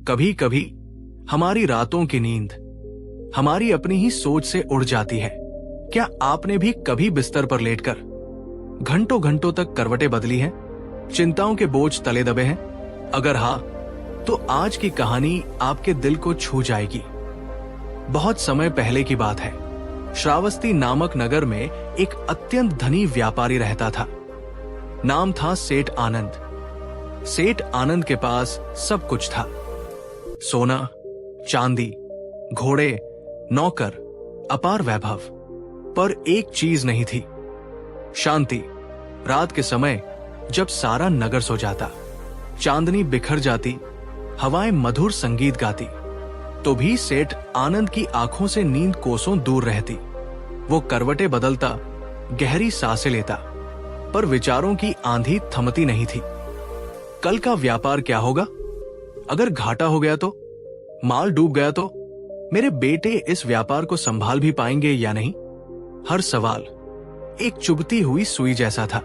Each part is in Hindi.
कभी कभी हमारी रातों की नींद हमारी अपनी ही सोच से उड़ जाती है। क्या आपने भी कभी बिस्तर पर लेटकर घंटों घंटों तक करवटें बदली हैं, चिंताओं के बोझ तले दबे हैं? अगर हाँ, तो आज की कहानी आपके दिल को छू जाएगी। बहुत समय पहले की बात है। श्रावस्ती नामक नगर में एक अत्यंत धनी व्यापारी रहता था। नाम था सेठ आनंद। सेठ आनंद के पास सब कुछ था। सोना, चांदी, घोड़े, नौकर, अपार वैभव। पर एक चीज नहीं थी, शांति। रात के समय जब सारा नगर सो जाता, चांदनी बिखर जाती, हवाएं मधुर संगीत गाती, तो भी सेठ आनंद की आंखों से नींद कोसों दूर रहती। वो करवटें बदलता, गहरी सांसें लेता, पर विचारों की आंधी थमती नहीं थी। कल का व्यापार क्या होगा? अगर घाटा हो गया तो? माल डूब गया तो? मेरे बेटे इस व्यापार को संभाल भी पाएंगे या नहीं? हर सवाल एक चुभती हुई सुई जैसा था।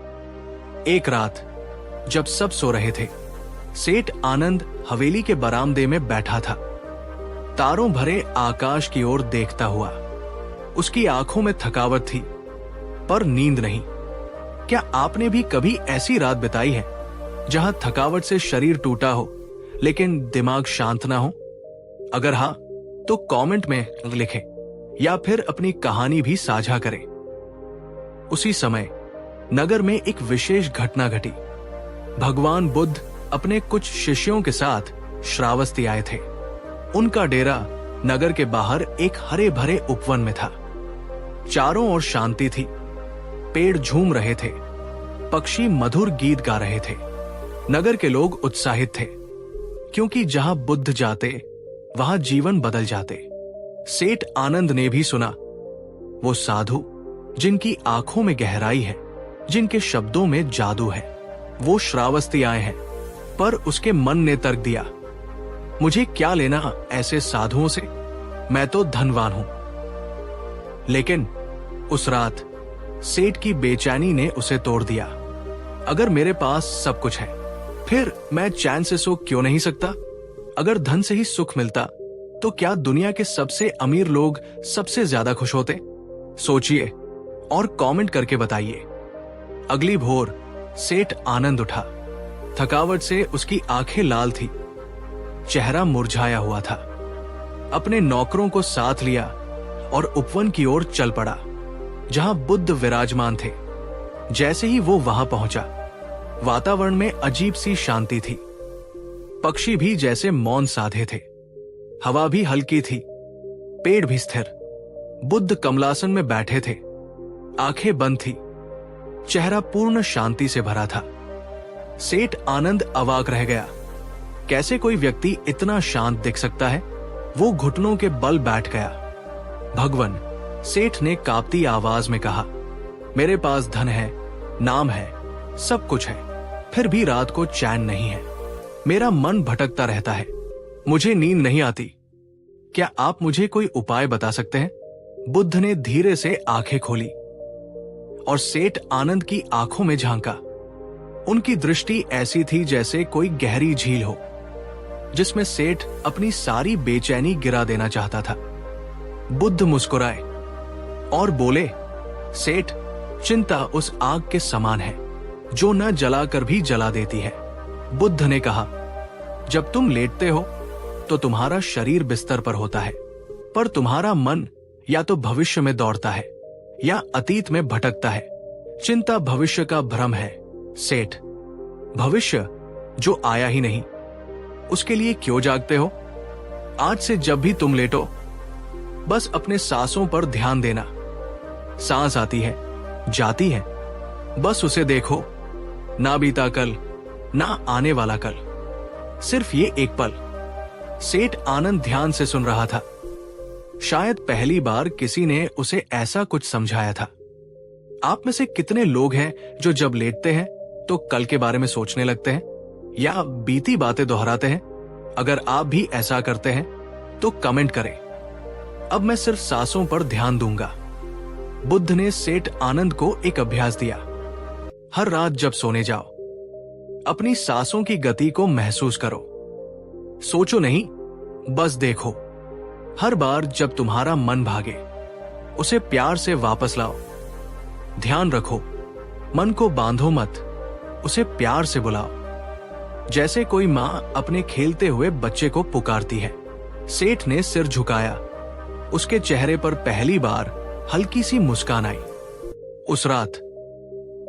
एक रात जब सब सो रहे थे, सेठ आनंद हवेली के बरामदे में बैठा था, तारों भरे आकाश की ओर देखता हुआ। उसकी आंखों में थकावट थी, पर नींद नहीं। क्या आपने भी कभी ऐसी रात बिताई है जहां थकावट से शरीर टूटा हो, लेकिन दिमाग शांत ना हो? अगर हाँ, तो कमेंट में लिखें या फिर अपनी कहानी भी साझा करें। उसी समय नगर में एक विशेष घटना घटी। भगवान बुद्ध अपने कुछ शिष्यों के साथ श्रावस्ती आए थे। उनका डेरा नगर के बाहर एक हरे भरे उपवन में था। चारों ओर शांति थी। पेड़ झूम रहे थे, पक्षी मधुर गीत गा रहे थे। नगर के लोग उत्साहित थे, क्योंकि जहां बुद्ध जाते वहां जीवन बदल जाते। सेठ आनंद ने भी सुना, वो साधु जिनकी आंखों में गहराई है, जिनके शब्दों में जादू है, वो श्रावस्ती आए हैं। पर उसके मन ने तर्क दिया, मुझे क्या लेना ऐसे साधुओं से, मैं तो धनवान हूं। लेकिन उस रात सेठ की बेचैनी ने उसे तोड़ दिया। अगर मेरे पास सब कुछ है, फिर मैं चैन से सो क्यों नहीं सकता? अगर धन से ही सुख मिलता, तो क्या दुनिया के सबसे अमीर लोग सबसे ज्यादा खुश होते? सोचिए और कमेंट करके बताइए। अगली भोर सेठ आनंद उठा। थकावट से उसकी आंखें लाल थी, चेहरा मुरझाया हुआ था। अपने नौकरों को साथ लिया और उपवन की ओर चल पड़ा, जहां बुद्ध विराजमान थे। जैसे ही वो वहां पहुंचा, वातावरण में अजीब सी शांति थी। पक्षी भी जैसे मौन साधे थे, हवा भी हल्की थी, पेड़ भी स्थिर। बुद्ध कमलासन में बैठे थे, आंखें बंद थी, चेहरा पूर्ण शांति से भरा था। सेठ आनंद अवाक रह गया। कैसे कोई व्यक्ति इतना शांत दिख सकता है? वो घुटनों के बल बैठ गया। भगवान, सेठ ने कांपती आवाज में कहा, मेरे पास धन है, नाम है, सब कुछ है, फिर भी रात को चैन नहीं है। मेरा मन भटकता रहता है, मुझे नींद नहीं आती। क्या आप मुझे कोई उपाय बता सकते हैं? बुद्ध ने धीरे से आंखें खोली और सेठ आनंद की आंखों में झांका। उनकी दृष्टि ऐसी थी जैसे कोई गहरी झील हो, जिसमें सेठ अपनी सारी बेचैनी गिरा देना चाहता था। बुद्ध मुस्कुराए और बोले, सेठ, चिंता उस आग के समान है जो न जलाकर भी जला देती है। बुद्ध ने कहा, जब तुम लेटते हो तो तुम्हारा शरीर बिस्तर पर होता है, पर तुम्हारा मन या तो भविष्य में दौड़ता है या अतीत में भटकता है। चिंता भविष्य का भ्रम है सेठ। भविष्य जो आया ही नहीं, उसके लिए क्यों जागते हो? आज से जब भी तुम लेटो, बस अपने सांसों पर ध्यान देना। सांस आती है, जाती है, बस उसे देखो। ना बीता कल, ना आने वाला कल, सिर्फ ये एक पल। सेठ आनंद ध्यान से सुन रहा था। शायद पहली बार किसी ने उसे ऐसा कुछ समझाया था। आप में से कितने लोग हैं जो जब लेटते हैं तो कल के बारे में सोचने लगते हैं या बीती बातें दोहराते हैं? अगर आप भी ऐसा करते हैं तो कमेंट करें। अब मैं सिर्फ सांसों पर ध्यान दूंगा। बुद्ध ने सेठ आनंद को एक अभ्यास दिया। हर रात जब सोने जाओ, अपनी सांसों की गति को महसूस करो। सोचो नहीं, बस देखो। हर बार जब तुम्हारा मन भागे, उसे प्यार से वापस लाओ। ध्यान रखो, मन को बांधो मत, उसे प्यार से बुलाओ। जैसे कोई मां अपने खेलते हुए बच्चे को पुकारती है। सेठ ने सिर झुकाया। उसके चेहरे पर पहली बार हल्की सी मुस्कान आई। उस रात,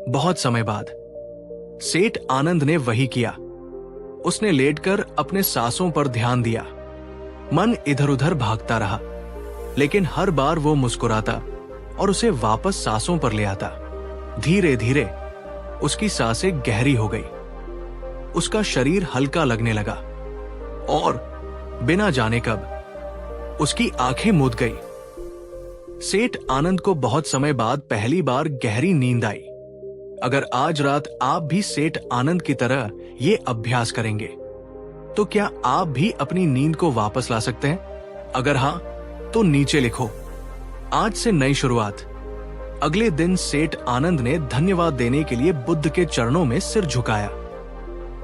बहुत समय बाद, सेठ आनंद ने वही किया। उसने लेटकर अपने सांसों पर ध्यान दिया। मन इधर उधर भागता रहा, लेकिन हर बार वो मुस्कुराता और उसे वापस सांसों पर ले आता। धीरे धीरे उसकी सांसें गहरी हो गई। उसका शरीर हल्का लगने लगा और बिना जाने कब उसकी आंखें मूंद गई। सेठ आनंद को बहुत समय बाद पहली बार गहरी नींद आई। अगर आज रात आप भी सेठ आनंद की तरह ये अभ्यास करेंगे, तो क्या आप भी अपनी नींद को वापस ला सकते हैं? अगर हां, तो नीचे लिखो, आज से नई शुरुआत। अगले दिन सेठ आनंद ने धन्यवाद देने के लिए बुद्ध के चरणों में सिर झुकाया।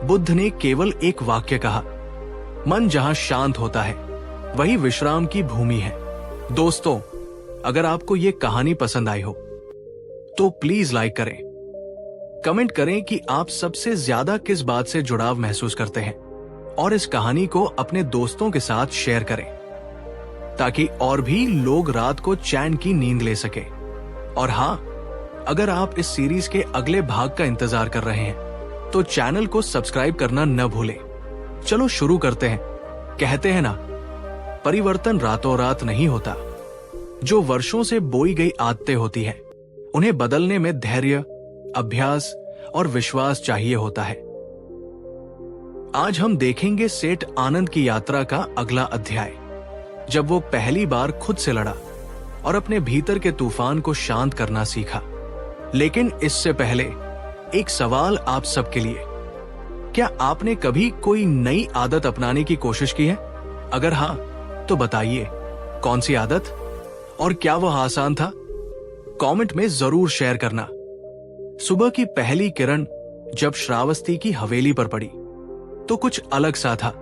बुद्ध ने केवल एक वाक्य कहा, मन जहां शांत होता है, वही विश्राम की भूमि है। दोस्तों, अगर आपको ये कहानी पसंद आई हो, तो प्लीज लाइक करें, कमेंट करें कि आप सबसे ज्यादा किस बात से जुड़ाव महसूस करते हैं, और इस कहानी को अपने दोस्तों के साथ शेयर करें, ताकि और भी लोग रात को चैन की नींद ले सके। और हां, अगर आप इस सीरीज के अगले भाग का इंतजार कर रहे हैं, तो चैनल को सब्सक्राइब करना न भूलें। चलो शुरू करते हैं। कहते हैं ना, परिवर्तन रातों रात नहीं होता। जो वर्षों से बोई गई आदतें होती हैं, उन्हें बदलने में धैर्य, अभ्यास और विश्वास चाहिए होता है। आज हम देखेंगे सेठ आनंद की यात्रा का अगला अध्याय, जब वो पहली बार खुद से लड़ा और अपने भीतर के तूफान को शांत करना सीखा। लेकिन इससे पहले एक सवाल आप सबके लिए, क्या आपने कभी कोई नई आदत अपनाने की कोशिश की है? अगर हां, तो बताइए कौन सी आदत और क्या वह आसान था? कमेंट में जरूर शेयर करना। सुबह की पहली किरण जब श्रावस्ती की हवेली पर पड़ी, तो कुछ अलग सा था।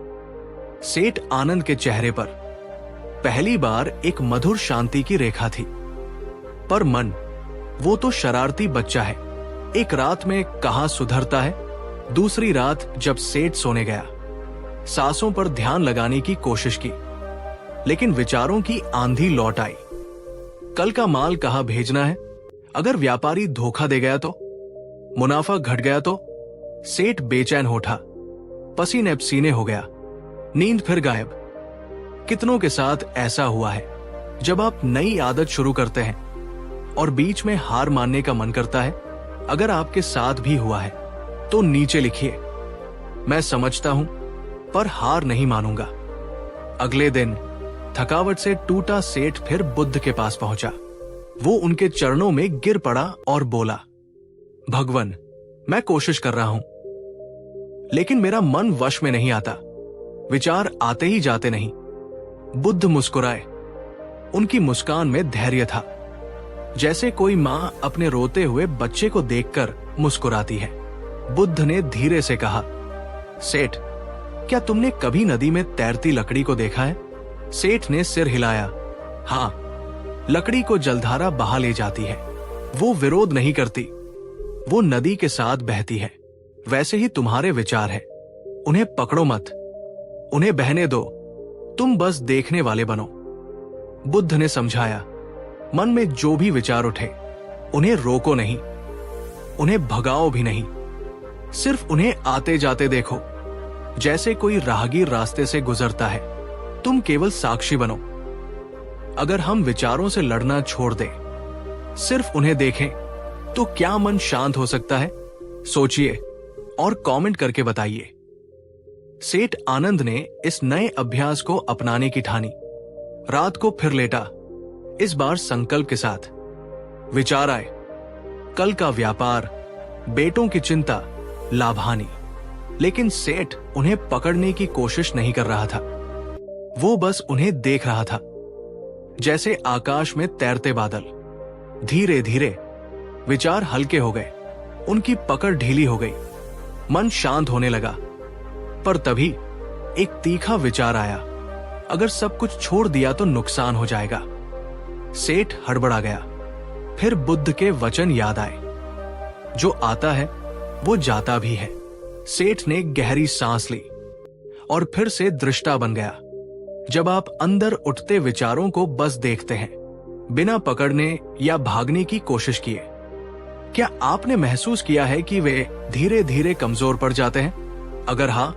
सेठ आनंद के चेहरे पर पहली बार एक मधुर शांति की रेखा थी। पर मन, वो तो शरारती बच्चा है, एक रात में कहां सुधरता है। दूसरी रात जब सेठ सोने गया, सांसों पर ध्यान लगाने की कोशिश की, लेकिन विचारों की आंधी लौट आई। कल का माल कहां भेजना है? अगर व्यापारी धोखा दे गया तो? मुनाफा घट गया तो? सेठ बेचैन हो उठा, पसीने पसीने हो गया, नींद फिर गायब। कितनों के साथ ऐसा हुआ है, जब आप नई आदत शुरू करते हैं और बीच में हार मानने का मन करता है। अगर आपके साथ भी हुआ है, तो नीचे लिखिए, मैं समझता हूं, पर हार नहीं मानूंगा। अगले दिन थकावट से टूटा सेठ फिर बुद्ध के पास पहुंचा। वो उनके चरणों में गिर पड़ा और बोला, भगवान, मैं कोशिश कर रहा हूं, लेकिन मेरा मन वश में नहीं आता। विचार आते ही जाते नहीं। बुद्ध मुस्कुराए। उनकी मुस्कान में धैर्य था, जैसे कोई मां अपने रोते हुए बच्चे को देखकर मुस्कुराती है। बुद्ध ने धीरे से कहा, सेठ, क्या तुमने कभी नदी में तैरती लकड़ी को देखा है? सेठ ने सिर हिलाया। हां, लकड़ी को जलधारा बहा ले जाती है। वो विरोध नहीं करती, वो नदी के साथ बहती है। वैसे ही तुम्हारे विचार है, उन्हें पकड़ो मत, उन्हें बहने दो, तुम बस देखने वाले बनो। बुद्ध ने समझाया, मन में जो भी विचार उठे, उन्हें रोको नहीं, उन्हें भगाओ भी नहीं, सिर्फ उन्हें आते जाते देखो, जैसे कोई राहगीर रास्ते से गुजरता है। तुम केवल साक्षी बनो। अगर हम विचारों से लड़ना छोड़ दें, सिर्फ उन्हें देखें, तो क्या मन शांत हो सकता है? सोचिए और कमेंट करके बताइए। सेठ आनंद ने इस नए अभ्यास को अपनाने की ठानी। रात को फिर लेटा, इस बार संकल्प के साथ। विचार आए, कल का व्यापार, बेटों की चिंता, लाभानी, लेकिन सेठ उन्हें पकड़ने की कोशिश नहीं कर रहा था। वो बस उन्हें देख रहा था, जैसे आकाश में तैरते बादल। धीरे धीरे विचार हल्के हो गए, उनकी पकड़ ढीली हो गई, मन शांत होने लगा। पर तभी एक तीखा विचार आया, अगर सब कुछ छोड़ दिया तो नुकसान हो जाएगा। सेठ हड़बड़ा गया। फिर बुद्ध के वचन याद आए, जो आता है वो जाता भी है। सेठ ने गहरी सांस ली और फिर से दृष्टा बन गया। जब आप अंदर उठते विचारों को बस देखते हैं, बिना पकड़ने या भागने की कोशिश किए, क्या आपने महसूस किया है कि वे धीरे धीरे कमजोर पड़ जाते हैं? अगर हां,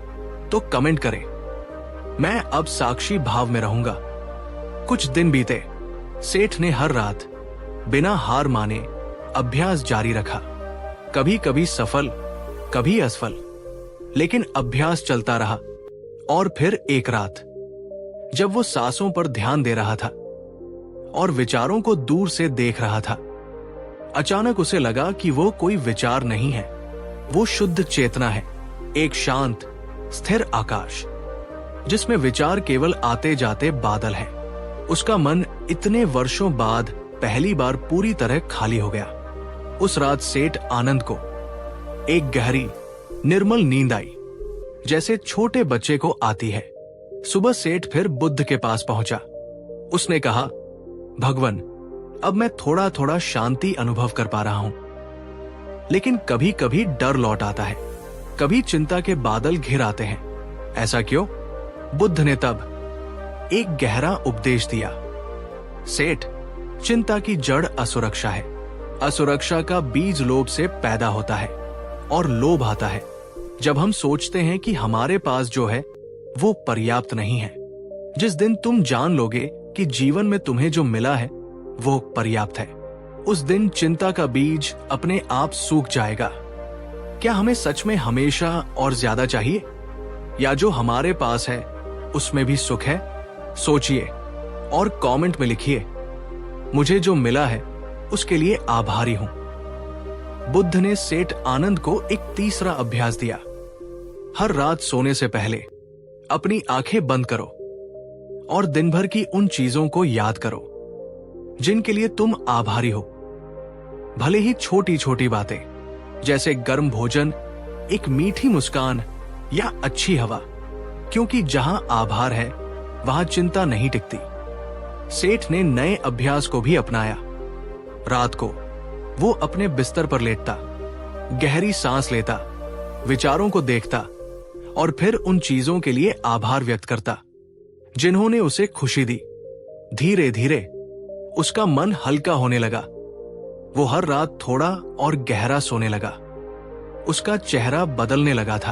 तो कमेंट करें। मैं अब साक्षी भाव में रहूंगा। कुछ दिन बीते। सेठ ने हर रात बिना हार माने अभ्यास जारी रखा। कभी कभी सफल, कभी असफल, लेकिन अभ्यास चलता रहा। और फिर एक रात, जब वो सांसों पर ध्यान दे रहा था और विचारों को दूर से देख रहा था, अचानक उसे लगा कि वो कोई विचार नहीं है, वो शुद्ध चेतना है। एक शांत, स्थिर आकाश जिसमें विचार केवल आते जाते बादल हैं। उसका मन इतने वर्षों बाद पहली बार पूरी तरह खाली हो गया। उस रात सेठ आनंद को एक गहरी, निर्मल नींद आई, जैसे छोटे बच्चे को आती है। सुबह सेठ फिर बुद्ध के पास पहुंचा। उसने कहा, भगवान, अब मैं थोड़ा थोड़ा शांति अनुभव कर पा रहा हूं, लेकिन कभी कभी डर लौट आता है, कभी चिंता के बादल घिर आते हैं। ऐसा क्यों? बुद्ध ने तब एक गहरा उपदेश दिया। सेठ, चिंता की जड़ असुरक्षा है। असुरक्षा का बीज लोभ से पैदा होता है और लोभ आता है जब हम सोचते हैं कि हमारे पास जो है वो पर्याप्त नहीं है। जिस दिन तुम जान लोगे कि जीवन में तुम्हें जो मिला है वो पर्याप्त है, उस दिन चिंता का बीज अपने आप सूख जाएगा। क्या हमें सच में हमेशा और ज्यादा चाहिए, या जो हमारे पास है उसमें भी सुख है? सोचिए और कमेंट में लिखिए, मुझे जो मिला है उसके लिए आभारी हूं। बुद्ध ने सेठ आनंद को एक तीसरा अभ्यास दिया। हर रात सोने से पहले अपनी आंखें बंद करो और दिन भर की उन चीजों को याद करो जिनके लिए तुम आभारी हो। भले ही छोटी छोटी बातें, जैसे गर्म भोजन, एक मीठी मुस्कान या अच्छी हवा, क्योंकि जहां आभार है वहां चिंता नहीं टिकती। सेठ ने नए अभ्यास को भी अपनाया। रात को वो अपने बिस्तर पर लेटता, गहरी सांस लेता, विचारों को देखता और फिर उन चीजों के लिए आभार व्यक्त करता जिन्होंने उसे खुशी दी। धीरे धीरे उसका मन हल्का होने लगा। वो हर रात थोड़ा और गहरा सोने लगा। उसका चेहरा बदलने लगा था।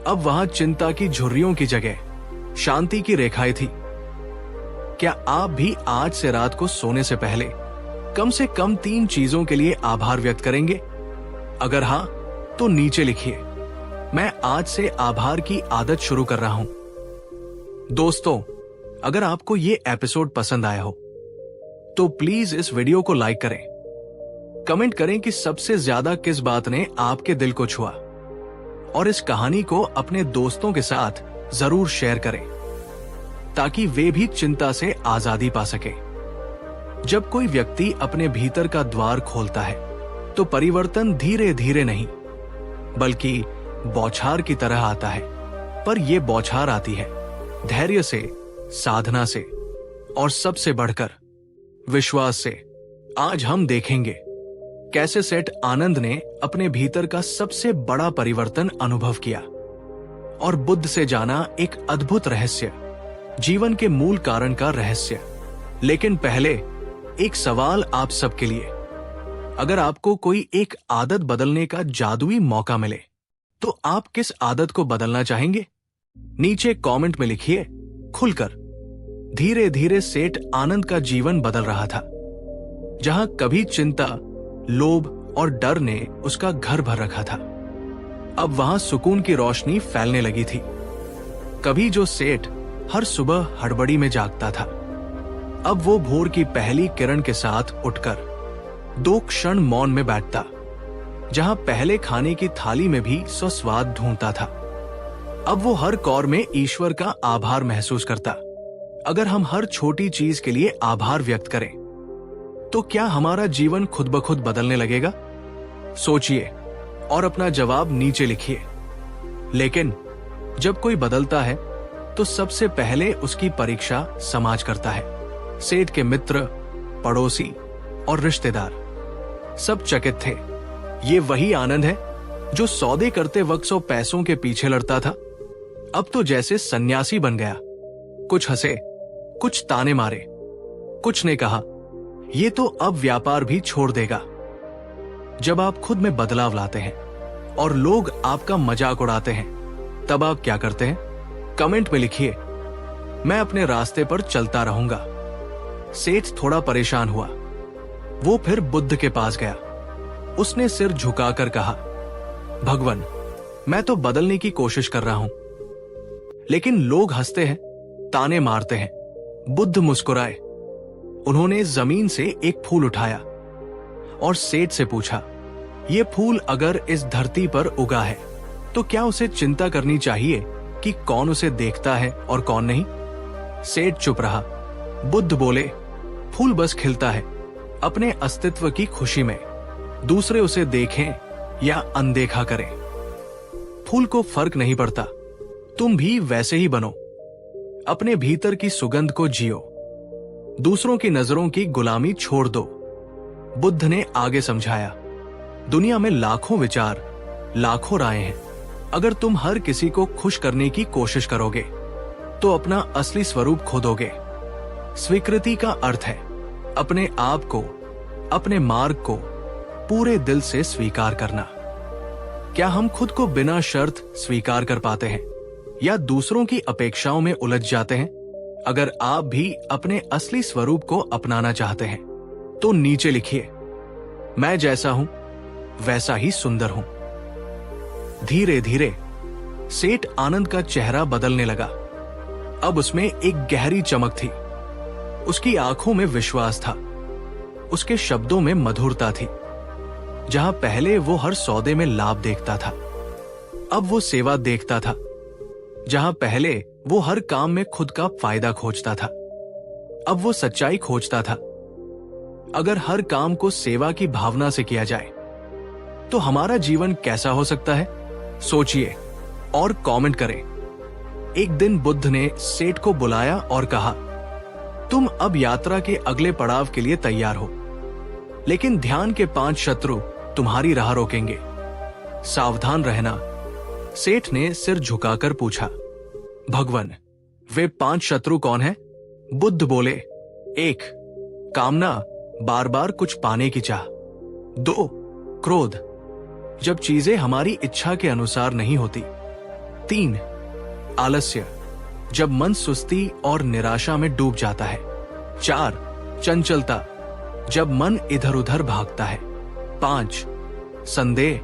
अब वहां चिंता की झुर्रियों की जगह शांति की रेखाएं थी। क्या आप भी आज से रात को सोने से पहले कम से कम 3 चीजों के लिए आभार व्यक्त करेंगे? अगर हां, तो नीचे लिखिए, मैं आज से आभार की आदत शुरू कर रहा हूं। दोस्तों, अगर आपको ये एपिसोड पसंद आया हो तो प्लीज इस वीडियो को लाइक करें। कमेंट करें कि सबसे ज्यादा किस बात ने आपके दिल को छुआ, और इस कहानी को अपने दोस्तों के साथ जरूर शेयर करें ताकि वे भी चिंता से आजादी पा सके। जब कोई व्यक्ति अपने भीतर का द्वार खोलता है तो परिवर्तन धीरे धीरे नहीं बल्कि बौछार की तरह आता है। पर यह बौछार आती है धैर्य से, साधना से और सबसे बढ़कर विश्वास से। आज हम देखेंगे कैसे सेठ आनंद ने अपने भीतर का सबसे बड़ा परिवर्तन अनुभव किया और बुद्ध से जाना एक अद्भुत रहस्य, जीवन के मूल कारण का रहस्य। लेकिन पहले एक सवाल आप सबके लिए, अगर आपको कोई एक आदत बदलने का जादुई मौका मिले तो आप किस आदत को बदलना चाहेंगे? नीचे कमेंट में लिखिए खुलकर। धीरे धीरे सेठ आनंद का जीवन बदल रहा था। जहां कभी चिंता, लोभ और डर ने उसका घर भर रखा था, अब वहां सुकून की रोशनी फैलने लगी थी। कभी जो सेठ हर सुबह हड़बड़ी में जागता था, अब वो भोर की पहली किरण के साथ उठकर 2 क्षण मौन में बैठता। जहां पहले खाने की थाली में भी स्वस्वाद ढूंढता था, अब वो हर कौर में ईश्वर का आभार महसूस करता। अगर हम हर छोटी चीज के लिए आभार व्यक्त करें तो क्या हमारा जीवन खुद ब खुद बदलने लगेगा? सोचिए और अपना जवाब नीचे लिखिए। लेकिन जब कोई बदलता है तो सबसे पहले उसकी परीक्षा समाज करता है। सेठ के मित्र, पड़ोसी और रिश्तेदार सब चकित थे। ये वही आनंद है जो सौदे करते वक्त 100 पैसों के पीछे लड़ता था। अब तो जैसे सन्यासी बन गया। कुछ हंसे, कुछ ताने मारे, कुछ ने कहा ये तो अब व्यापार भी छोड़ देगा। जब आप खुद में बदलाव लाते हैं और लोग आपका मजाक उड़ाते हैं, तब आप क्या करते हैं? कमेंट में लिखिए, मैं अपने रास्ते पर चलता रहूंगा। सेठ थोड़ा परेशान हुआ। वो फिर बुद्ध के पास गया। उसने सिर झुकाकर कहा, भगवान, मैं तो बदलने की कोशिश कर रहा हूं, लेकिन लोग हंसते हैं, ताने मारते हैं। बुद्ध मुस्कुराए। उन्होंने जमीन से एक फूल उठाया और सेठ से पूछा, ये फूल अगर इस धरती पर उगा है तो क्या उसे चिंता करनी चाहिए कि कौन उसे देखता है और कौन नहीं? सेठ चुप रहा। बुद्ध बोले, फूल बस खिलता है अपने अस्तित्व की खुशी में, दूसरे उसे देखें या अनदेखा करें। फूल को फर्क नहीं पड़ता। तुम भी वैसे ही बनो। अपने भीतर की सुगंध को जियो। दूसरों की नजरों की गुलामी छोड़ दो। बुद्ध ने आगे समझाया, दुनिया में लाखों विचार, लाखों राहें हैं। अगर तुम हर किसी को खुश करने की कोशिश करोगे तो अपना असली स्वरूप खो दोगे। स्वीकृति का अर्थ है अपने आप को, अपने मार्ग को पूरे दिल से स्वीकार करना। क्या हम खुद को बिना शर्त स्वीकार कर पाते हैं या दूसरों की अपेक्षाओं में उलझ जाते हैं? अगर आप भी अपने असली स्वरूप को अपनाना चाहते हैं तो नीचे लिखिए, मैं जैसा हूं वैसा ही सुंदर हूं। धीरे धीरे सेठ आनंद का चेहरा बदलने लगा। अब उसमें एक गहरी चमक थी। उसकी आंखों में विश्वास था। उसके शब्दों में मधुरता थी। जहां पहले वो हर सौदे में लाभ देखता था, अब वो सेवा देखता था। जहां पहले वो हर काम में खुद का फायदा खोजता था, अब वो सच्चाई खोजता था। अगर हर काम को सेवा की भावना से किया जाए तो हमारा जीवन कैसा हो सकता है? सोचिए और कमेंट करें। एक दिन बुद्ध ने सेठ को बुलाया और कहा, तुम अब यात्रा के अगले पड़ाव के लिए तैयार हो, लेकिन ध्यान के 5 शत्रु तुम्हारी राह रोकेंगे। सावधान रहना। सेठ ने सिर झुकाकर पूछा, भगवान, वे 5 शत्रु कौन हैं? बुद्ध बोले, 1 कामना, बार बार कुछ पाने की चाह। 2 क्रोध, जब चीजें हमारी इच्छा के अनुसार नहीं होती। 3 आलस्य, जब मन सुस्ती और निराशा में डूब जाता है। 4 चंचलता, जब मन इधर उधर भागता है। 5 संदेह,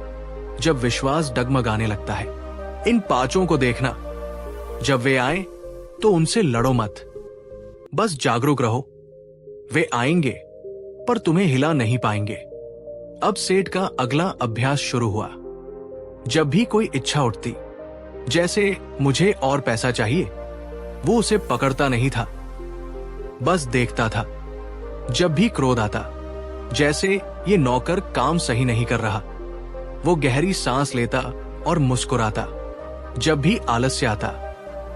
जब विश्वास डगमगाने लगता है। इन 5 को देखना। जब वे आए तो उनसे लड़ो मत, बस जागरूक रहो। वे आएंगे पर तुम्हें हिला नहीं पाएंगे। अब सेठ का अगला अभ्यास शुरू हुआ। जब भी कोई इच्छा उठती, जैसे मुझे और पैसा चाहिए, वो उसे पकड़ता नहीं था, बस देखता था। जब भी क्रोध आता, जैसे ये नौकर काम सही नहीं कर रहा, वो गहरी सांस लेता और मुस्कुराता। जब भी आलस्य आता,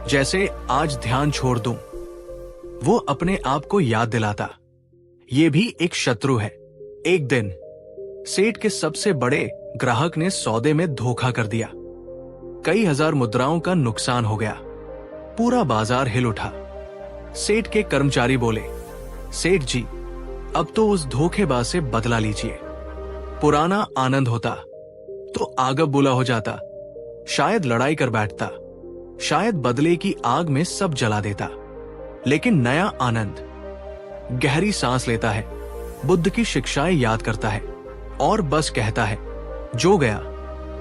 जैसे आज ध्यान छोड़ दूं, वो अपने आप को याद दिलाता, ये भी एक शत्रु है। एक दिन सेठ के सबसे बड़े ग्राहक ने सौदे में धोखा कर दिया। कई हजार मुद्राओं का नुकसान हो गया। पूरा बाजार हिल उठा। सेठ के कर्मचारी बोले, सेठ जी, अब तो उस धोखेबाज से बदला लीजिए। पुराना आनंद होता तो आग बुला हो जाता, शायद लड़ाई कर बैठता, शायद बदले की आग में सब जला देता। लेकिन नया आनंद गहरी सांस लेता है, बुद्ध की शिक्षाएं याद करता है और बस कहता है, जो गया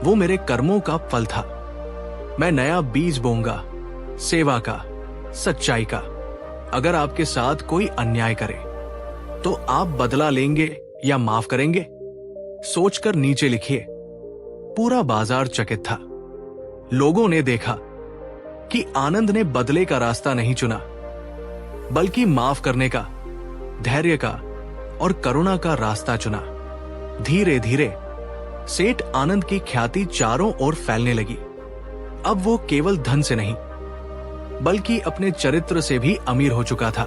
वो मेरे कर्मों का फल था। मैं नया बीज बोऊंगा, सेवा का, सच्चाई का। अगर आपके साथ कोई अन्याय करे तो आप बदला लेंगे या माफ करेंगे? सोचकर नीचे लिखिए। पूरा बाजार चकित था। लोगों ने देखा कि आनंद ने बदले का रास्ता नहीं चुना, बल्कि माफ करने का, धैर्य का और करुणा का रास्ता चुना। धीरे धीरे सेठ आनंद की ख्याति चारों ओर फैलने लगी। अब वो केवल धन से नहीं बल्कि अपने चरित्र से भी अमीर हो चुका था।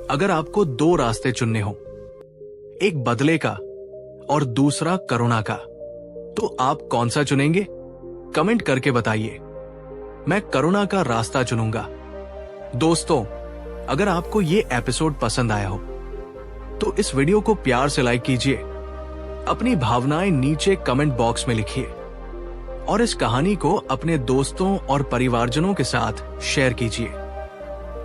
अगर आपको दो रास्ते चुनने हो, एक बदले का और दूसरा करुणा का, तो आप कौन सा चुनेंगे? कमेंट करके बताइए। मैं करुणा का रास्ता चुनूंगा। दोस्तों, अगर आपको ये एपिसोड पसंद आया हो तो इस वीडियो को प्यार से लाइक कीजिए, अपनी भावनाएं नीचे कमेंट बॉक्स में लिखिए और इस कहानी को अपने दोस्तों और परिवारजनों के साथ शेयर कीजिए।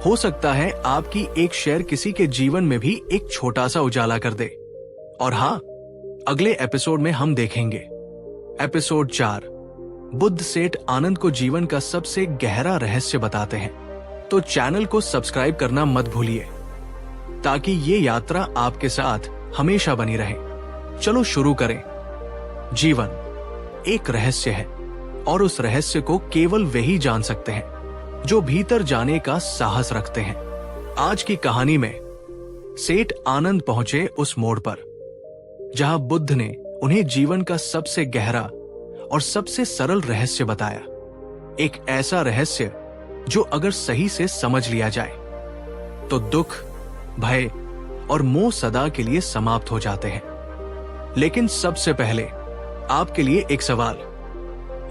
हो सकता है आपकी एक शेयर किसी के जीवन में भी एक छोटा सा उजाला कर दे। और हाँ, अगले एपिसोड में हम देखेंगे एपिसोड 4, बुद्ध सेठ आनंद को जीवन का सबसे गहरा रहस्य बताते हैं। तो चैनल को सब्सक्राइब करना मत भूलिए ताकि ये यात्रा आपके साथ हमेशा बनी रहे। चलो शुरू करें। जीवन एक रहस्य है और उस रहस्य को केवल वही जान सकते हैं जो भीतर जाने का साहस रखते हैं। आज की कहानी में सेठ आनंद पहुंचे उस मोड़ पर जहां बुद्ध ने उन्हें जीवन का सबसे गहरा और सबसे सरल रहस्य बताया। एक ऐसा रहस्य जो अगर सही से समझ लिया जाए तो दुख, भय और मोह सदा के लिए समाप्त हो जाते हैं। लेकिन सबसे पहले आपके लिए एक सवाल।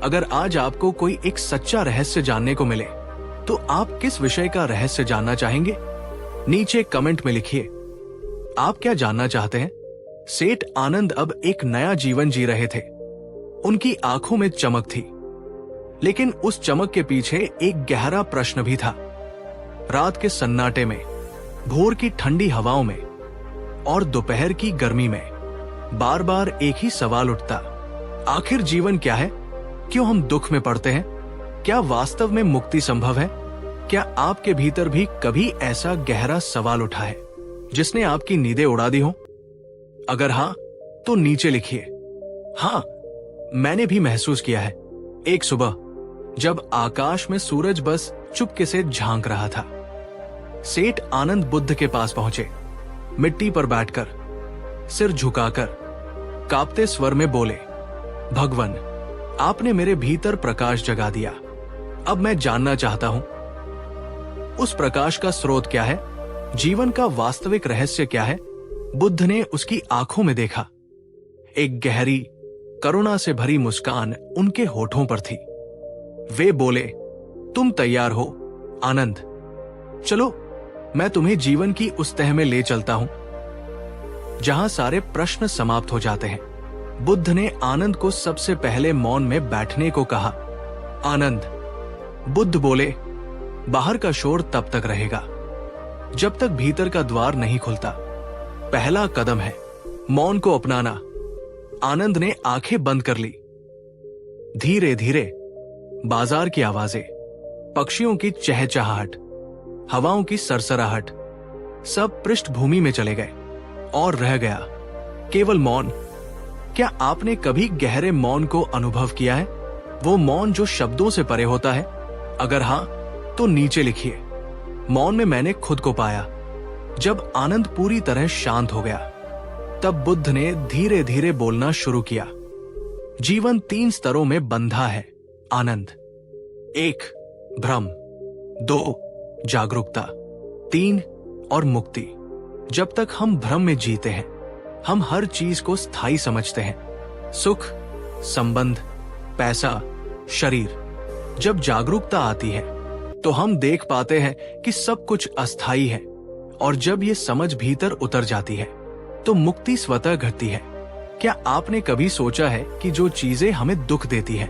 अगर आज आपको कोई एक सच्चा रहस्य जानने को मिले तो आप किस विषय का रहस्य जानना चाहेंगे? नीचे कमेंट में लिखिए। आप क्या जानना चाहते हैं? सेठ आनंद अब एक नया जीवन जी रहे थे। उनकी आंखों में चमक थी, लेकिन उस चमक के पीछे एक गहरा प्रश्न भी था। रात के सन्नाटे में, भोर की ठंडी हवाओं में और दोपहर की गर्मी में बार बार एक ही सवाल उठता, आखिर जीवन क्या है? क्यों हम दुख में पड़ते हैं? क्या वास्तव में मुक्ति संभव है? क्या आपके भीतर भी कभी ऐसा गहरा सवाल उठा है जिसने आपकी नींदें उड़ा दी हो? अगर हां, तो नीचे लिखिए। हां, मैंने भी महसूस किया है। एक सुबह जब आकाश में सूरज बस चुपके से झांक रहा था, सेठ आनंद बुद्ध के पास पहुंचे। मिट्टी पर बैठकर, सिर झुकाकर, कांपते स्वर में बोले, भगवान, आपने मेरे भीतर प्रकाश जगा दिया। अब मैं जानना चाहता हूं, उस प्रकाश का स्रोत क्या है? जीवन का वास्तविक रहस्य क्या है? बुद्ध ने उसकी आंखों में देखा। एक गहरी, करुणा से भरी मुस्कान उनके होठों पर थी। वे बोले, तुम तैयार हो आनंद? चलो, मैं तुम्हें जीवन की उस तह में ले चलता हूं जहां सारे प्रश्न समाप्त हो जाते हैं। बुद्ध ने आनंद को सबसे पहले मौन में बैठने को कहा। आनंद, बुद्ध बोले, बाहर का शोर तब तक रहेगा जब तक भीतर का द्वार नहीं खुलता। पहला कदम है मौन को अपनाना। आनंद ने आंखें बंद कर ली। धीरे धीरे बाजार की आवाजें, पक्षियों की चहचहाहट, हवाओं की सरसराहट सब पृष्ठभूमि में चले गए और रह गया केवल मौन। क्या आपने कभी गहरे मौन को अनुभव किया है? वो मौन जो शब्दों से परे होता है? अगर हां, तो नीचे लिखिए। मौन में मैंने खुद को पाया। जब आनंद पूरी तरह शांत हो गया, तब बुद्ध ने धीरे धीरे बोलना शुरू किया। जीवन 3 स्तरों में बंधा है आनंद। 1, भ्रम। 2, जागरूकता। 3, और मुक्ति। जब तक हम भ्रम में जीते हैं, हम हर चीज को स्थायी समझते हैं, सुख, संबंध, पैसा, शरीर। जब जागरूकता आती है तो हम देख पाते हैं कि सब कुछ अस्थायी है, और जब ये समझ भीतर उतर जाती है तो मुक्ति स्वतः घटती है। क्या आपने कभी सोचा है कि जो चीजें हमें दुख देती हैं,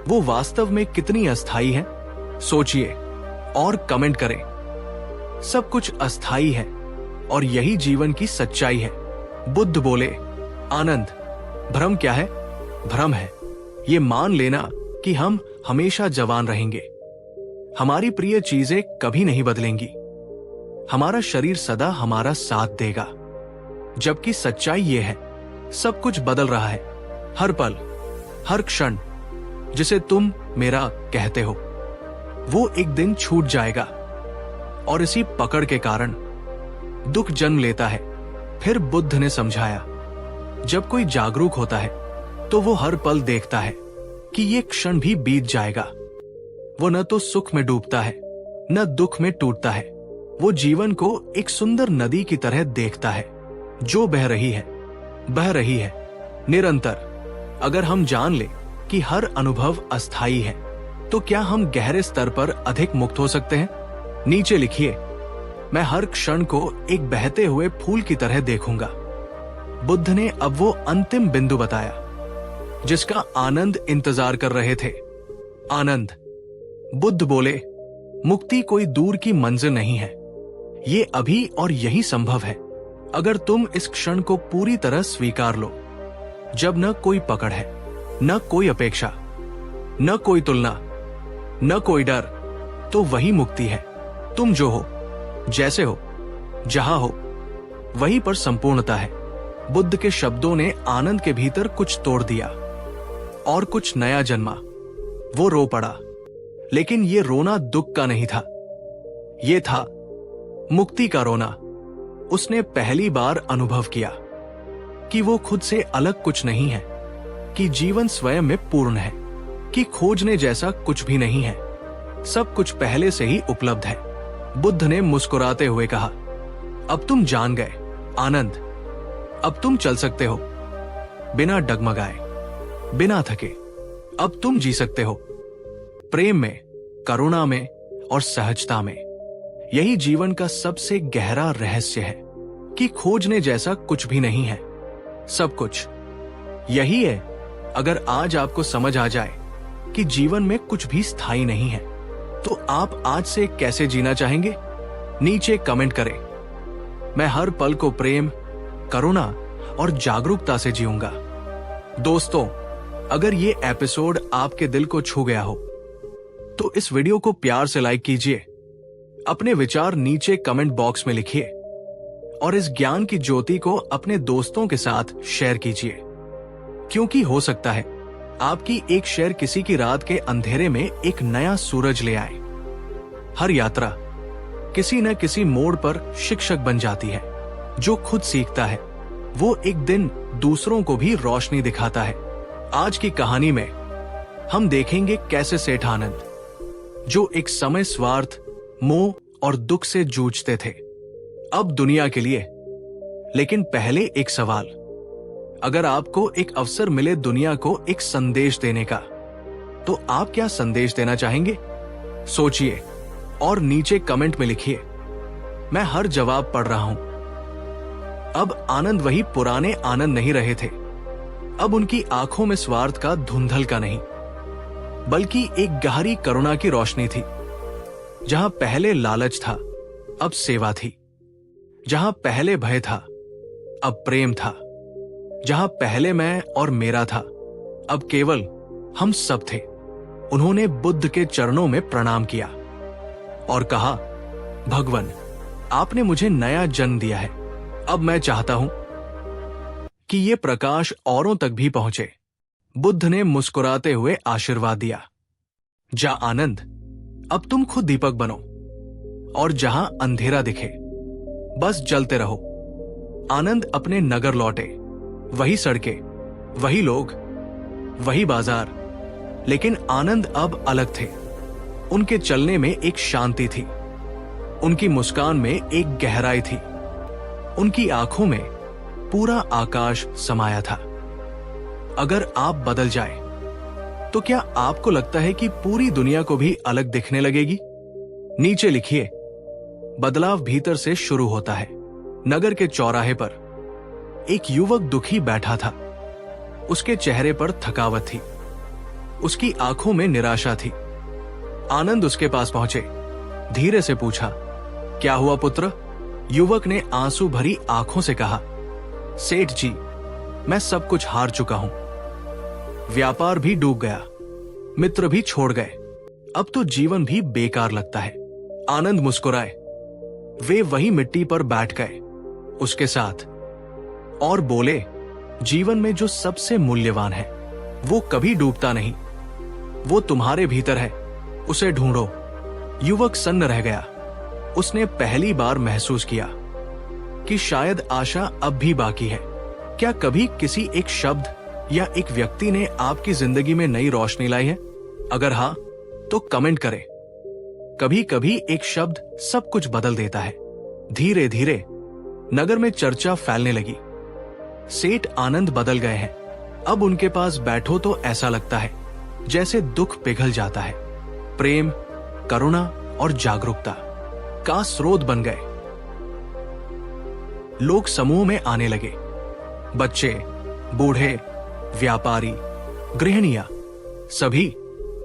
वो वास्तव में कितनी अस्थायी हैं? सोचिए और कमेंट करें। सब कुछ अस्थायी है और यही जीवन की सच्चाई है। बुद्ध बोले, आनंद, भ्रम क्या है? भ्रम है ये मान लेना कि हम हमेशा जवान रहेंगे, हमारी प्रिय चीजें कभी नहीं बदलेंगी, हमारा शरीर सदा हमारा साथ देगा। जबकि सच्चाई ये है, सब कुछ बदल रहा है। हर पल, हर क्षण जिसे तुम मेरा कहते हो, वो एक दिन छूट जाएगा, और इसी पकड़ के कारण दुख जन्म लेता है। फिर बुद्ध ने समझाया, जब कोई जागरूक होता है तो वो हर पल देखता है कि ये क्षण भी बीत जाएगा, वो न तो सुख में डूबता है न दुख में टूटता है। वो जीवन को एक सुंदर नदी की तरह देखता है जो बह रही है निरंतर। अगर हम जान ले कि हर अनुभव अस्थायी है तो क्या हम गहरे स्तर पर अधिक मुक्त हो सकते हैं? नीचे लिखिए, मैं हर क्षण को एक बहते हुए फूल की तरह देखूंगा। बुद्ध ने अब वो अंतिम बिंदु बताया जिसका आनंद इंतजार कर रहे थे। आनंद। बुद्ध बोले, मुक्ति कोई दूर की मंजिल नहीं है, ये अभी और यही संभव है अगर तुम इस क्षण को पूरी तरह स्वीकार लो। जब न कोई पकड़ है, न कोई अपेक्षा, न कोई तुलना, न कोई डर, तो वही मुक्ति है। तुम जो हो, जैसे हो, जहां हो, वहीं पर संपूर्णता है। बुद्ध के शब्दों ने आनंद के भीतर कुछ तोड़ दिया और कुछ नया जन्मा। वो रो पड़ा, लेकिन ये रोना दुख का नहीं था, ये था मुक्ति का रोना। उसने पहली बार अनुभव किया कि वो खुद से अलग कुछ नहीं है, कि जीवन स्वयं में पूर्ण है, कि खोजने जैसा कुछ भी नहीं है, सब कुछ पहले से ही उपलब्ध है। बुद्ध ने मुस्कुराते हुए कहा, अब तुम जान गए आनंद, अब तुम चल सकते हो बिना डगमगाए, बिना थके। अब तुम जी सकते हो प्रेम में, करुणा में और सहजता में। यही जीवन का सबसे गहरा रहस्य है कि खोजने जैसा कुछ भी नहीं है, सब कुछ यही है। अगर आज आपको समझ आ जाए कि जीवन में कुछ भी स्थायी नहीं है, तो आप आज से कैसे जीना चाहेंगे? नीचे कमेंट करें। मैं हर पल को प्रेम, करुणा और जागरूकता से जीऊंगा। दोस्तों, अगर ये एपिसोड आपके दिल को छू गया हो तो इस वीडियो को प्यार से लाइक कीजिए, अपने विचार नीचे कमेंट बॉक्स में लिखिए और इस ज्ञान की ज्योति को अपने दोस्तों के साथ शेयर कीजिए, क्योंकि हो सकता है आपकी एक शेयर किसी की रात के अंधेरे में एक नया सूरज ले आए। हर यात्रा किसी न किसी मोड़ पर शिक्षक बन जाती है। जो खुद सीखता है वो एक दिन दूसरों को भी रोशनी दिखाता है। आज की कहानी में हम देखेंगे कैसे सेठ आनंद, जो एक समय स्वार्थ, मोह और दुख से जूझते थे, अब दुनिया के लिए। लेकिन पहले एक सवाल, अगर आपको एक अवसर मिले दुनिया को एक संदेश देने का, तो आप क्या संदेश देना चाहेंगे? सोचिए और नीचे कमेंट में लिखिए, मैं हर जवाब पढ़ रहा हूं। अब आनंद वही पुराने आनंद नहीं रहे थे। अब उनकी आंखों में स्वार्थ का धुंधल का नहीं, बल्कि एक गहरी करुणा की रोशनी थी। जहां पहले लालच था, अब सेवा थी। जहां पहले भय था, अब प्रेम था। जहां पहले मैं और मेरा था, अब केवल हम सब थे। उन्होंने बुद्ध के चरणों में प्रणाम किया और कहा, भगवान, आपने मुझे नया जन्म दिया है। अब मैं चाहता हूं कि ये प्रकाश औरों तक भी पहुंचे। बुद्ध ने मुस्कुराते हुए आशीर्वाद दिया, जा आनंद, अब तुम खुद दीपक बनो और जहां अंधेरा दिखे बस जलते रहो। आनंद अपने नगर लौटे, वही सड़कें, वही लोग, वही बाजार। लेकिन आनंद अब अलग थे। उनके चलने में एक शांति थी, उनकी मुस्कान में एक गहराई थी, उनकी आंखों में पूरा आकाश समाया था। अगर आप बदल जाए तो क्या आपको लगता है कि पूरी दुनिया को भी अलग दिखने लगेगी? नीचे लिखिए, बदलाव भीतर से शुरू होता है। नगर के चौराहे पर एक युवक दुखी बैठा था। उसके चेहरे पर थकावट थी, उसकी आंखों में निराशा थी। आनंद उसके पास पहुंचे, धीरे से पूछा, क्या हुआ पुत्र? युवक ने आंसू भरी आंखों से कहा, सेठ जी, मैं सब कुछ हार चुका हूं। व्यापार भी डूब गया, मित्र भी छोड़ गए, अब तो जीवन भी बेकार लगता है। आनंद मुस्कुराए, वे वही मिट्टी पर बैठ गए उसके साथ और बोले, जीवन में जो सबसे मूल्यवान है वो कभी डूबता नहीं, वो तुम्हारे भीतर है, उसे ढूंढो। युवक सन्न रह गया। उसने पहली बार महसूस किया कि शायद आशा अब भी बाकी है। क्या कभी किसी एक शब्द या एक व्यक्ति ने आपकी जिंदगी में नई रोशनी लाई है? अगर हाँ, तो कमेंट करें। कभी कभी एक शब्द सब कुछ बदल देता है। धीरे धीरे नगर में चर्चा फैलने लगी। सेठ आनंद बदल गए हैं। अब उनके पास बैठो तो ऐसा लगता है जैसे दुख पिघल जाता है। प्रेम, करुणा और जागरूकता का स्रोत बन गए। लोग समूह में आने लगे। बच्चे, बूढ़े, व्यापारी, गृहिणियां, सभी।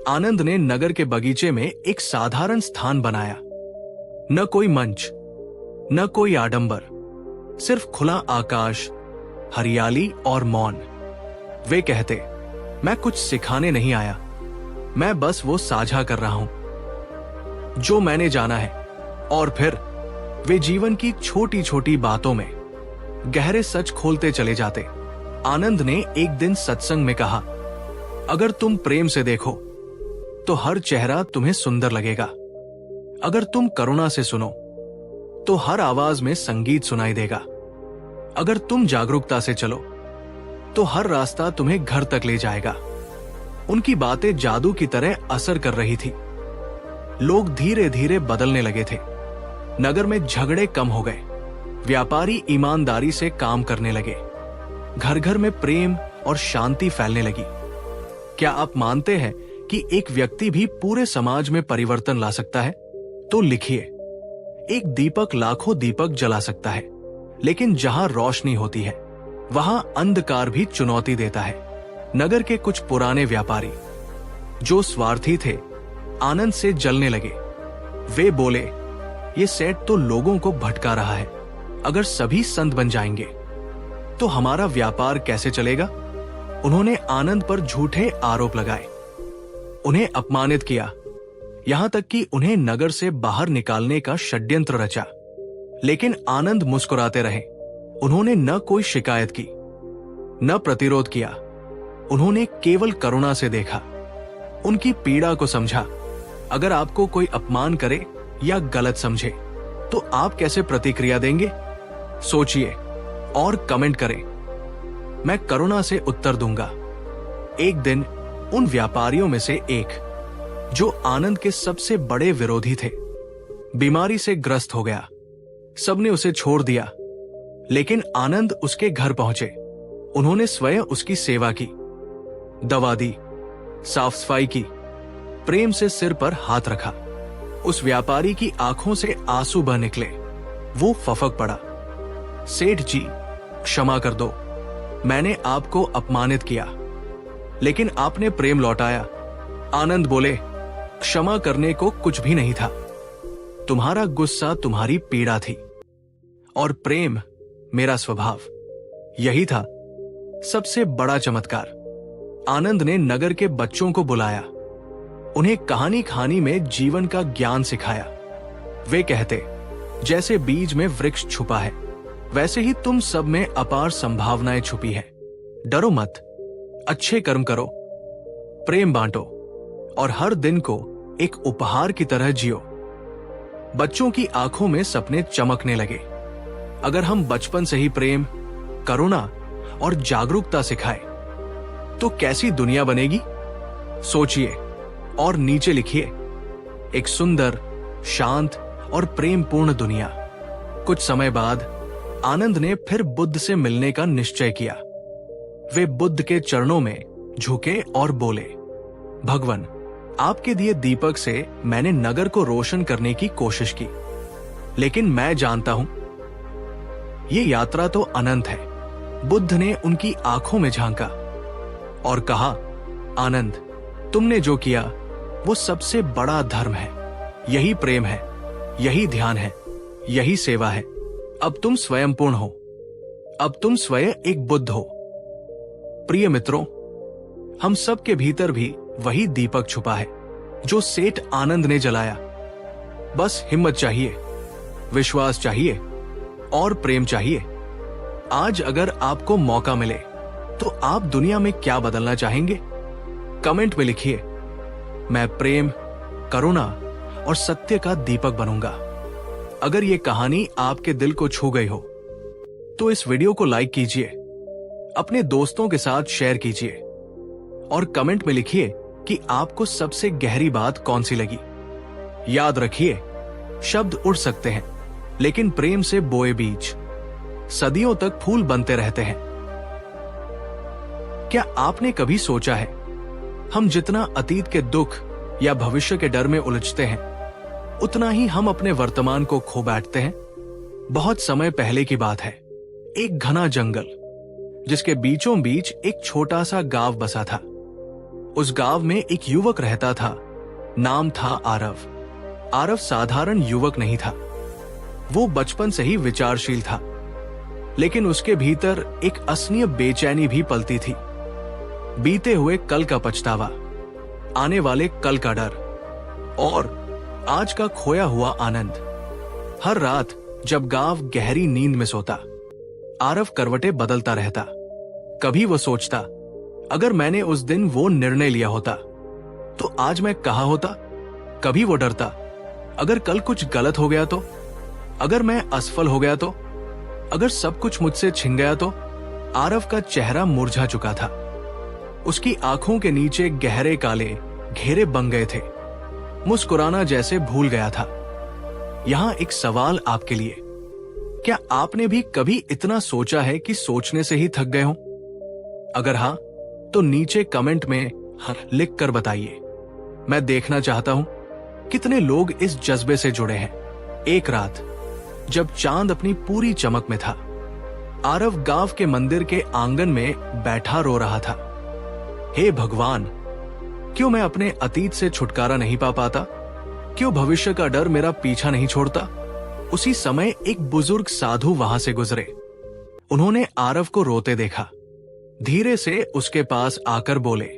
आनंद ने नगर के बगीचे में एक साधारण स्थान बनाया। न कोई मंच, न कोई आडंबर, सिर्फ खुला आकाश, हरियाली और मौन। वे कहते, मैं कुछ सिखाने नहीं आया, मैं बस वो साझा कर रहा हूं जो मैंने जाना है। और फिर वे जीवन की छोटी छोटी बातों में गहरे सच खोलते चले जाते। आनंद ने एक दिन सत्संग में कहा, अगर तुम प्रेम से देखो तो हर चेहरा तुम्हें सुंदर लगेगा। अगर तुम करुणा से सुनो तो हर आवाज में संगीत सुनाई देगा। अगर तुम जागरूकता से चलो तो हर रास्ता तुम्हें घर तक ले जाएगा। उनकी बातें जादू की तरह असर कर रही थी। लोग धीरे धीरे बदलने लगे थे। नगर में झगड़े कम हो गए। व्यापारी ईमानदारी से काम करने लगे। घर घर में प्रेम और शांति फैलने लगी। क्या आप मानते हैं कि एक व्यक्ति भी पूरे समाज में परिवर्तन ला सकता है? तो लिखिए, एक दीपक लाखों दीपक जला सकता है, लेकिन जहां रोशनी होती है वहां अंधकार भी चुनौती देता है। नगर के कुछ पुराने व्यापारी जो स्वार्थी थे, आनंद से जलने लगे। वे बोले, ये सेठ तो लोगों को भटका रहा है। अगर सभी संत बन जाएंगे तो हमारा व्यापार कैसे चलेगा? उन्होंने आनंद पर झूठे आरोप लगाए, उन्हें अपमानित किया, यहां तक कि उन्हें नगर से बाहर निकालने का षड्यंत्र रचा। लेकिन आनंद मुस्कुराते रहे। उन्होंने न कोई शिकायत की, न प्रतिरोध किया। उन्होंने केवल करुणा से देखा, उनकी पीड़ा को समझा। अगर आपको कोई अपमान करे या गलत समझे तो आप कैसे प्रतिक्रिया देंगे? सोचिए और कमेंट करें। मैं करुणा से उत्तर दूंगा। एक दिन उन व्यापारियों में से एक, जो आनंद के सबसे बड़े विरोधी थे, बीमारी से ग्रस्त हो गया। सबने उसे छोड़ दिया, लेकिन आनंद उसके घर पहुंचे। उन्होंने स्वयं उसकी सेवा की, दवा दी, साफ सफाई की, प्रेम से सिर पर हाथ रखा। उस व्यापारी की आंखों से आंसू बह निकले। वो फफक पड़ा, सेठ जी क्षमा कर दो, मैंने आपको अपमानित किया, लेकिन आपने प्रेम लौटाया। आनंद बोले, क्षमा करने को कुछ भी नहीं था। तुम्हारा गुस्सा तुम्हारी पीड़ा थी और प्रेम मेरा स्वभाव। यही था सबसे बड़ा चमत्कार। आनंद ने नगर के बच्चों को बुलाया, उन्हें कहानी कहानी में जीवन का ज्ञान सिखाया। वे कहते, जैसे बीज में वृक्ष छुपा है, वैसे ही तुम सब में अपार संभावनाएं छुपी है। डरो मत, अच्छे कर्म करो, प्रेम बांटो और हर दिन को एक उपहार की तरह जियो। बच्चों की आंखों में सपने चमकने लगे। अगर हम बचपन से ही प्रेम, करुणा और जागरूकता सिखाए तो कैसी दुनिया बनेगी? सोचिए और नीचे लिखिए, एक सुंदर, शांत और प्रेमपूर्ण दुनिया। कुछ समय बाद आनंद ने फिर बुद्ध से मिलने का निश्चय किया। वे बुद्ध के चरणों में झुके और बोले, भगवान, आपके दिए दीपक से मैंने नगर को रोशन करने की कोशिश की, लेकिन मैं जानता हूं ये यात्रा तो अनंत है। बुद्ध ने उनकी आंखों में झांका और कहा, आनंद, तुमने जो किया वो सबसे बड़ा धर्म है। यही प्रेम है, यही ध्यान है, यही सेवा है। अब तुम स्वयं पूर्ण हो, अब तुम स्वयं एक बुद्ध हो। प्रिय मित्रों, हम सब के भीतर भी वही दीपक छुपा है जो सेठ आनंद ने जलाया। बस हिम्मत चाहिए, विश्वास चाहिए और प्रेम चाहिए। आज अगर आपको मौका मिले तो आप दुनिया में क्या बदलना चाहेंगे? कमेंट में लिखिए, मैं प्रेम, करुणा और सत्य का दीपक बनूंगा। अगर ये कहानी आपके दिल को छू गई हो तो इस वीडियो को लाइक कीजिए, अपने दोस्तों के साथ शेयर कीजिए और कमेंट में लिखिए कि आपको सबसे गहरी बात कौन सी लगी। याद रखिए, शब्द उड़ सकते हैं, लेकिन प्रेम से बोए बीज सदियों तक फूल बनते रहते हैं। क्या आपने कभी सोचा है, हम जितना अतीत के दुख या भविष्य के डर में उलझते हैं, उतना ही हम अपने वर्तमान को खो बैठते हैं। बहुत समय पहले की बात है, एक घना जंगल जिसके बीचों बीच एक छोटा सा गांव बसा था। उस गांव में एक युवक रहता था, नाम था आरव। आरव साधारण युवक नहीं था, वो बचपन से ही विचारशील था, लेकिन उसके भीतर एक असनीय बेचैनी भी पलती थी। बीते हुए कल का पछतावा, आने वाले कल का डर और आज का खोया हुआ आनंद। हर रात जब गांव गहरी नींद में सोता, आरव करवटें बदलता रहता। कभी वो सोचता, अगर मैंने उस दिन वो निर्णय लिया होता तो आज मैं कहां होता। कभी वो डरता, अगर कल कुछ गलत हो गया तो, अगर मैं असफल हो गया तो, अगर सब कुछ मुझसे छिन गया तो। आरव का चेहरा मुरझा चुका था, उसकी आंखों के नीचे गहरे काले घेरे बन गए थे, मुस्कुराना जैसे भूल गया था। यहां एक सवाल आपके लिए, क्या आपने भी कभी इतना सोचा है कि सोचने से ही थक गए हो? अगर हां, तो नीचे कमेंट में लिख कर बताइए। मैं देखना चाहता हूं कितने लोग इस जज्बे से जुड़े हैं। एक रात जब चांद अपनी पूरी चमक में था, आरव गांव के मंदिर के आंगन में बैठा रो रहा था। हे भगवान, क्यों मैं अपने अतीत से छुटकारा नहीं पा पाता? क्यों भविष्य का डर मेरा पीछा नहीं छोड़ता? उसी समय एक बुजुर्ग साधु वहां से गुजरे। उन्होंने आरव को रोते देखा, धीरे से उसके पास आकर बोले,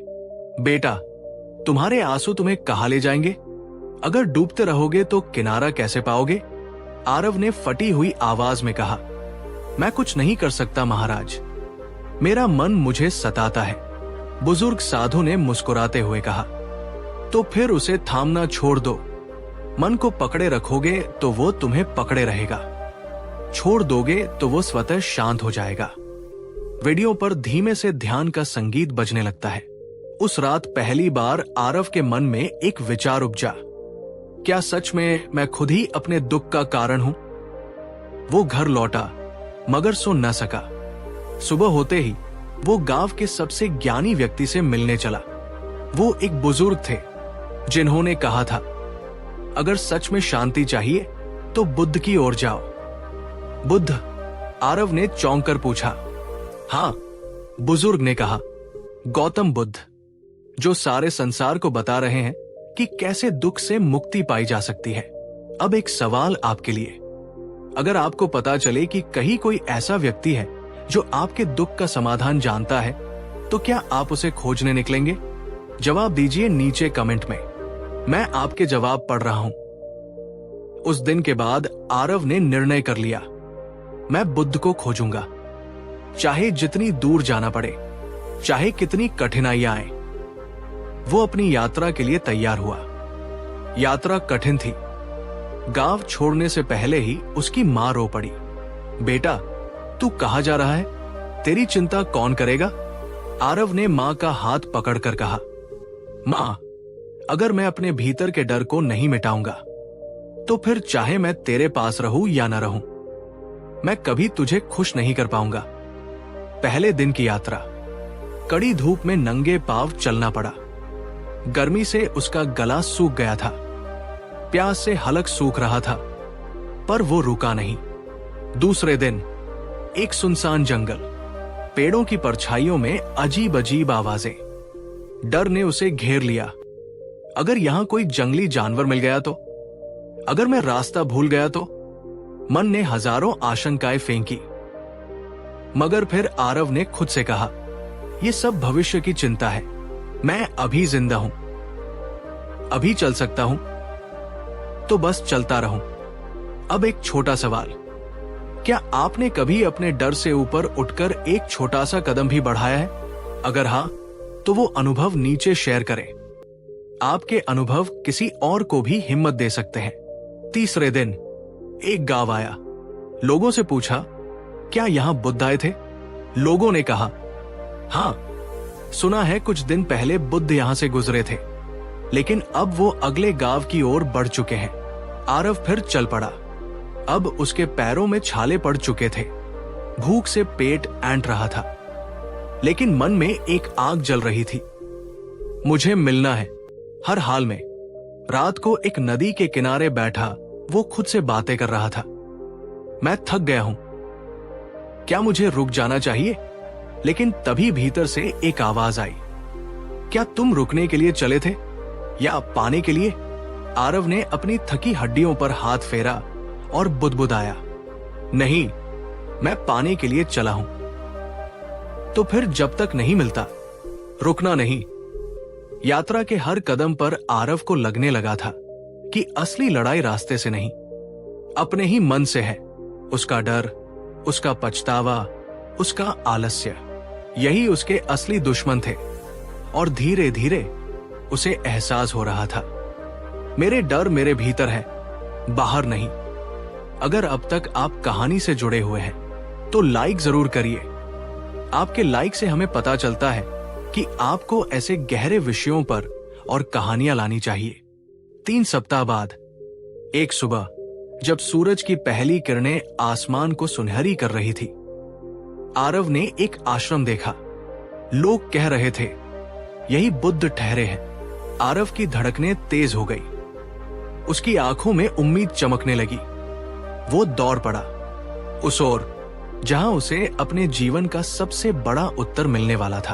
बेटा, तुम्हारे आंसू तुम्हें कहां ले जाएंगे? अगर डूबते रहोगे तो किनारा कैसे पाओगे? आरव ने फटी हुई आवाज में कहा, मैं कुछ नहीं कर सकता महाराज, मेरा मन मुझे सताता है। बुजुर्ग साधु ने मुस्कुराते हुए कहा, तो फिर उसे थामना छोड़ दो। मन को पकड़े रखोगे तो वो तुम्हें पकड़े रहेगा, छोड़ दोगे तो वो स्वतः शांत हो जाएगा। वीडियो पर धीमे से ध्यान का संगीत बजने लगता है। उस रात पहली बार आरव के मन में एक विचार उपजा, क्या सच में मैं खुद ही अपने दुख का कारण हूं? वो घर लौटा मगर सो न सका। सुबह होते ही वो गांव के सबसे ज्ञानी व्यक्ति से मिलने चला। वो एक बुजुर्ग थे जिन्होंने कहा था, अगर सच में शांति चाहिए तो बुद्ध की ओर जाओ। बुद्ध? आरव ने चौंक कर पूछा। हाँ, बुजुर्ग ने कहा, गौतम बुद्ध, जो सारे संसार को बता रहे हैं कि कैसे दुख से मुक्ति पाई जा सकती है। अब एक सवाल आपके लिए, अगर आपको पता चले कि कहीं कोई ऐसा व्यक्ति है जो आपके दुख का समाधान जानता है, तो क्या आप उसे खोजने निकलेंगे? जवाब दीजिए नीचे कमेंट में, मैं आपके जवाब पढ़ रहा हूं। उस दिन के बाद आरव ने निर्णय कर लिया, मैं बुद्ध को खोजूंगा, चाहे जितनी दूर जाना पड़े, चाहे कितनी कठिनाइयां आए। वो अपनी यात्रा के लिए तैयार हुआ। यात्रा कठिन थी। गांव छोड़ने से पहले ही उसकी मां रो पड़ी, बेटा, तू कहां जा रहा है? तेरी चिंता कौन करेगा? आरव ने मां का हाथ पकड़कर कहा, मां, अगर मैं अपने भीतर के डर को नहीं मिटाऊंगा तो फिर चाहे मैं तेरे पास रहूं या ना रहूं, मैं कभी तुझे खुश नहीं कर पाऊंगा। पहले दिन की यात्रा, कड़ी धूप में नंगे पांव चलना पड़ा। गर्मी से उसका गला सूख गया था, प्यास से हलक सूख रहा था, पर वो रुका नहीं। दूसरे दिन एक सुनसान जंगल, पेड़ों की परछाइयों में अजीब अजीब आवाजें। डर ने उसे घेर लिया। अगर यहां कोई जंगली जानवर मिल गया तो? अगर मैं रास्ता भूल गया तो? मन ने हजारों आशंकाएं फेंकी, मगर फिर आरव ने खुद से कहा, यह सब भविष्य की चिंता है, मैं अभी जिंदा हूं, अभी चल सकता हूं, तो बस चलता रहूं। अब एक छोटा सवाल, क्या आपने कभी अपने डर से ऊपर उठकर एक छोटा सा कदम भी बढ़ाया है? अगर हां, तो वो अनुभव नीचे शेयर करें। आपके अनुभव किसी और को भी हिम्मत दे सकते हैं। तीसरे दिन एक गांव आया। लोगों से पूछा, क्या यहां बुद्ध आए थे? लोगों ने कहा, हां, सुना है कुछ दिन पहले बुद्ध यहाँ से गुजरे थे, लेकिन अब वो अगले गांव की ओर बढ़ चुके हैं। आरव फिर चल पड़ा। अब उसके पैरों में छाले पड़ चुके थे। भूख से पेट ऐंठ रहा था, लेकिन मन में एक आग जल रही थी। मुझे मिलना है, हर हाल में। रात को एक नदी के किनारे बैठा वो खुद से बातें कर रहा था। मैं थक गया हूं, क्या मुझे रुक जाना चाहिए? लेकिन तभी भीतर से एक आवाज आई, क्या तुम रुकने के लिए चले थे या पाने के लिए? आरव ने अपनी थकी हड्डियों पर हाथ फेरा और बुदबुदाया, नहीं, मैं पाने के लिए चला हूं। तो फिर जब तक नहीं मिलता, रुकना नहीं। यात्रा के हर कदम पर आरव को लगने लगा था कि असली लड़ाई रास्ते से नहीं, अपने ही मन से है। उसका डर, उसका पछतावा, उसका आलस्य, यही उसके असली दुश्मन थे। और धीरे धीरे उसे एहसास हो रहा था, मेरे डर मेरे भीतर है, बाहर नहीं। अगर अब तक आप कहानी से जुड़े हुए हैं तो लाइक जरूर करिए। आपके लाइक से हमें पता चलता है कि आपको ऐसे गहरे विषयों पर और कहानियां लानी चाहिए। 3 सप्ताह बाद एक सुबह, जब सूरज की पहली किरणें आसमान को सुनहरी कर रही थी, आरव ने एक आश्रम देखा। लोग कह रहे थे, यही बुद्ध ठहरे हैं। आरव की धड़कनें तेज हो गई। उसकी आंखों में उम्मीद चमकने लगी। वो दौड़ पड़ा उस ओर जहां उसे अपने जीवन का सबसे बड़ा उत्तर मिलने वाला था।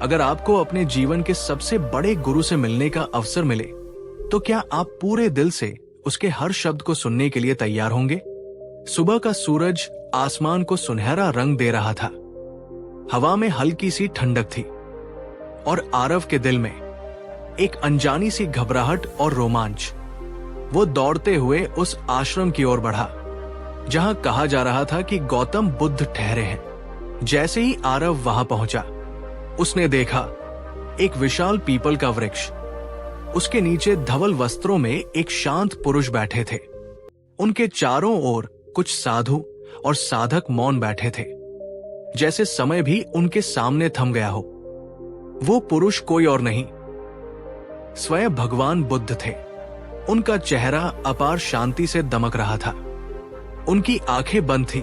अगर आपको अपने जीवन के सबसे बड़े गुरु से मिलने का अवसर मिले, तो क्या आप पूरे दिल से उसके हर शब्द को सुनने के लिए तैयार होंगे? सुबह का सूरज आसमान को सुनहरा रंग दे रहा था। हवा में हल्की सी ठंडक थी और आरव के दिल में एक अनजानी सी घबराहट और रोमांच। वो दौड़ते हुए उस आश्रम की ओर बढ़ा जहां कहा जा रहा था कि गौतम बुद्ध ठहरे हैं। जैसे ही आरव वहां पहुंचा, उसने देखा एक विशाल पीपल का वृक्ष। उसके नीचे धवल वस्त्रों में एक शांत पुरुष बैठे थे। उनके चारों ओर कुछ साधु और साधक मौन बैठे थे, जैसे समय भी उनके सामने थम गया हो। वो पुरुष कोई और नहीं, स्वयं भगवान बुद्ध थे। उनका चेहरा अपार शांति से दमक रहा था। उनकी आंखें बंद थी,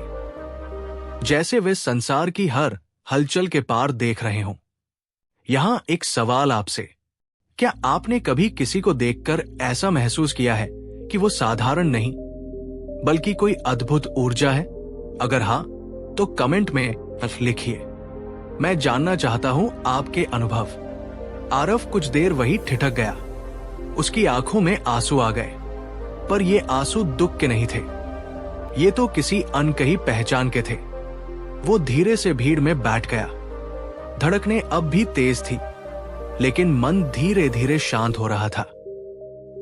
जैसे वे संसार की हर हलचल के पार देख रहे हों। यहां एक सवाल आपसे, क्या आपने कभी किसी को देखकर ऐसा महसूस किया है कि वो साधारण नहीं, बल्कि कोई अद्भुत ऊर्जा है? अगर हां, तो कमेंट में लिखिए। मैं जानना चाहता हूं आपके अनुभव। आरव कुछ देर वही ठिठक गया। उसकी आंखों में आंसू आ गए, पर ये आंसू दुख के नहीं थे। ये तो किसी अनकही पहचान के थे। वो धीरे से भीड़ में बैठ गया। धड़कनें अब भी तेज थी, लेकिन मन धीरे धीरे शांत हो रहा था।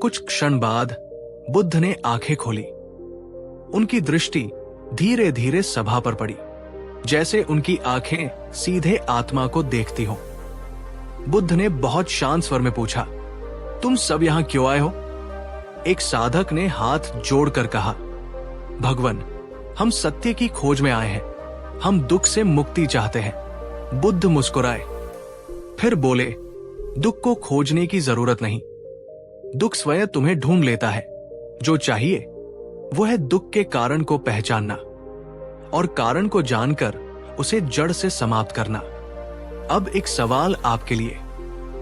कुछ क्षण बाद बुद्ध ने आंखें खोली। उनकी दृष्टि धीरे धीरे सभा पर पड़ी, जैसे उनकी आंखें सीधे आत्मा को देखती हों। बुद्ध ने बहुत शांत स्वर में पूछा, तुम सब यहां क्यों आए हो? एक साधक ने हाथ जोड़कर कहा, भगवान, हम सत्य की खोज में आए हैं। हम दुख से मुक्ति चाहते हैं। बुद्ध मुस्कुराए, फिर बोले, दुख को खोजने की जरूरत नहीं। दुख स्वयं तुम्हें ढूंढ लेता है। जो चाहिए वो है दुख के कारण को पहचानना और कारण को जानकर उसे जड़ से समाप्त करना। अब एक सवाल आपके लिए,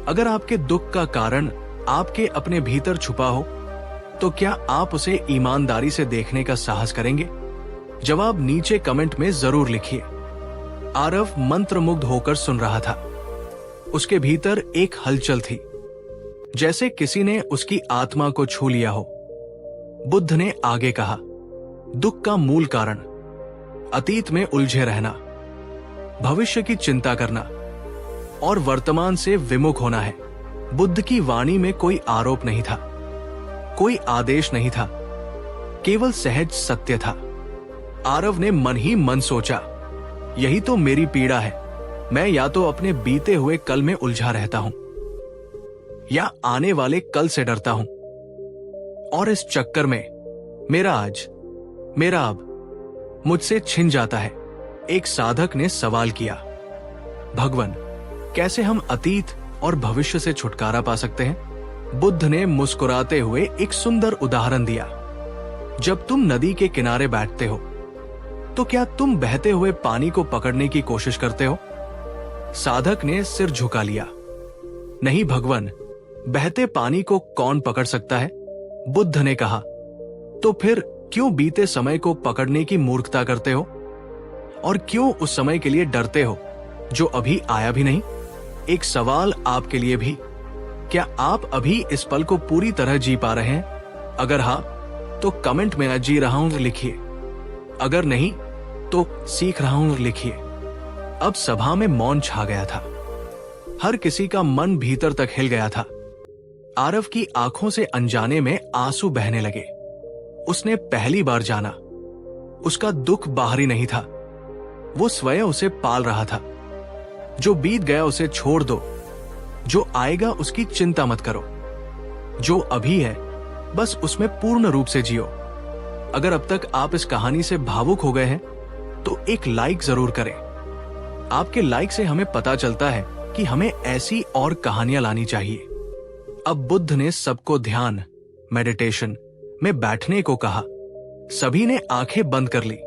अगर आपके दुख का कारण आपके अपने भीतर छुपा हो, तो क्या आप उसे ईमानदारी से देखने का साहस करेंगे? जवाब नीचे कमेंट में जरूर लिखिए। आरव मंत्रमुग्ध होकर सुन रहा था। उसके भीतर एक हलचल थी, जैसे किसी ने उसकी आत्मा को छू लिया हो। बुद्ध ने आगे कहा, दुख का मूल कारण अतीत में उलझे रहना, भविष्य की चिंता करना और वर्तमान से विमुख होना है। बुद्ध की वाणी में कोई आरोप नहीं था, कोई आदेश नहीं था, केवल सहज सत्य था। आरव ने मन ही मन सोचा, यही तो मेरी पीड़ा है। मैं या तो अपने बीते हुए कल में उलझा रहता हूं या आने वाले कल से डरता हूं, और इस चक्कर में मेरा आज, मेरा अब मुझसे छिन जाता है। एक साधक ने सवाल किया, भगवान, कैसे हम अतीत और भविष्य से छुटकारा पा सकते हैं? बुद्ध ने मुस्कुराते हुए एक सुंदर उदाहरण दिया। जब तुम नदी के किनारे बैठते हो तो क्या तुम बहते हुए पानी को पकड़ने की कोशिश करते हो? साधक ने सिर झुका लिया। नहीं भगवान, बहते पानी को कौन पकड़ सकता है? बुद्ध ने कहा। तो फिर क्यों बीते समय को पकड़ने की मूर्खता करते हो? और क्यों उस समय के लिए डरते हो जो अभी आया भी नहीं? एक सवाल आपके लिए भी, क्या आप अभी इस पल को पूरी तरह जी पा रहे हैं? अगर हाँ, तो कमेंट में मैं जी रहा हूं लिखिए। अगर नहीं, तो सीख रहा हूं लिखिए। अब सभा में मौन छा गया था। हर किसी का मन भीतर तक हिल गया था। आरव की आंखों से अनजाने में आंसू बहने लगे। उसने पहली बार जाना, उसका दुख बाहरी नहीं था, वो स्वयं उसे पाल रहा था। जो बीत गया उसे छोड़ दो, जो आएगा उसकी चिंता मत करो। जो अभी है बस उसमें पूर्ण रूप से जियो। अगर अब तक आप इस कहानी से भावुक हो गए हैं तो एक लाइक जरूर करें। आपके लाइक से हमें पता चलता है कि हमें ऐसी और कहानियां लानी चाहिए। अब बुद्ध ने सबको ध्यान मेडिटेशन में बैठने को कहा। सभी ने आंखें बंद कर ली।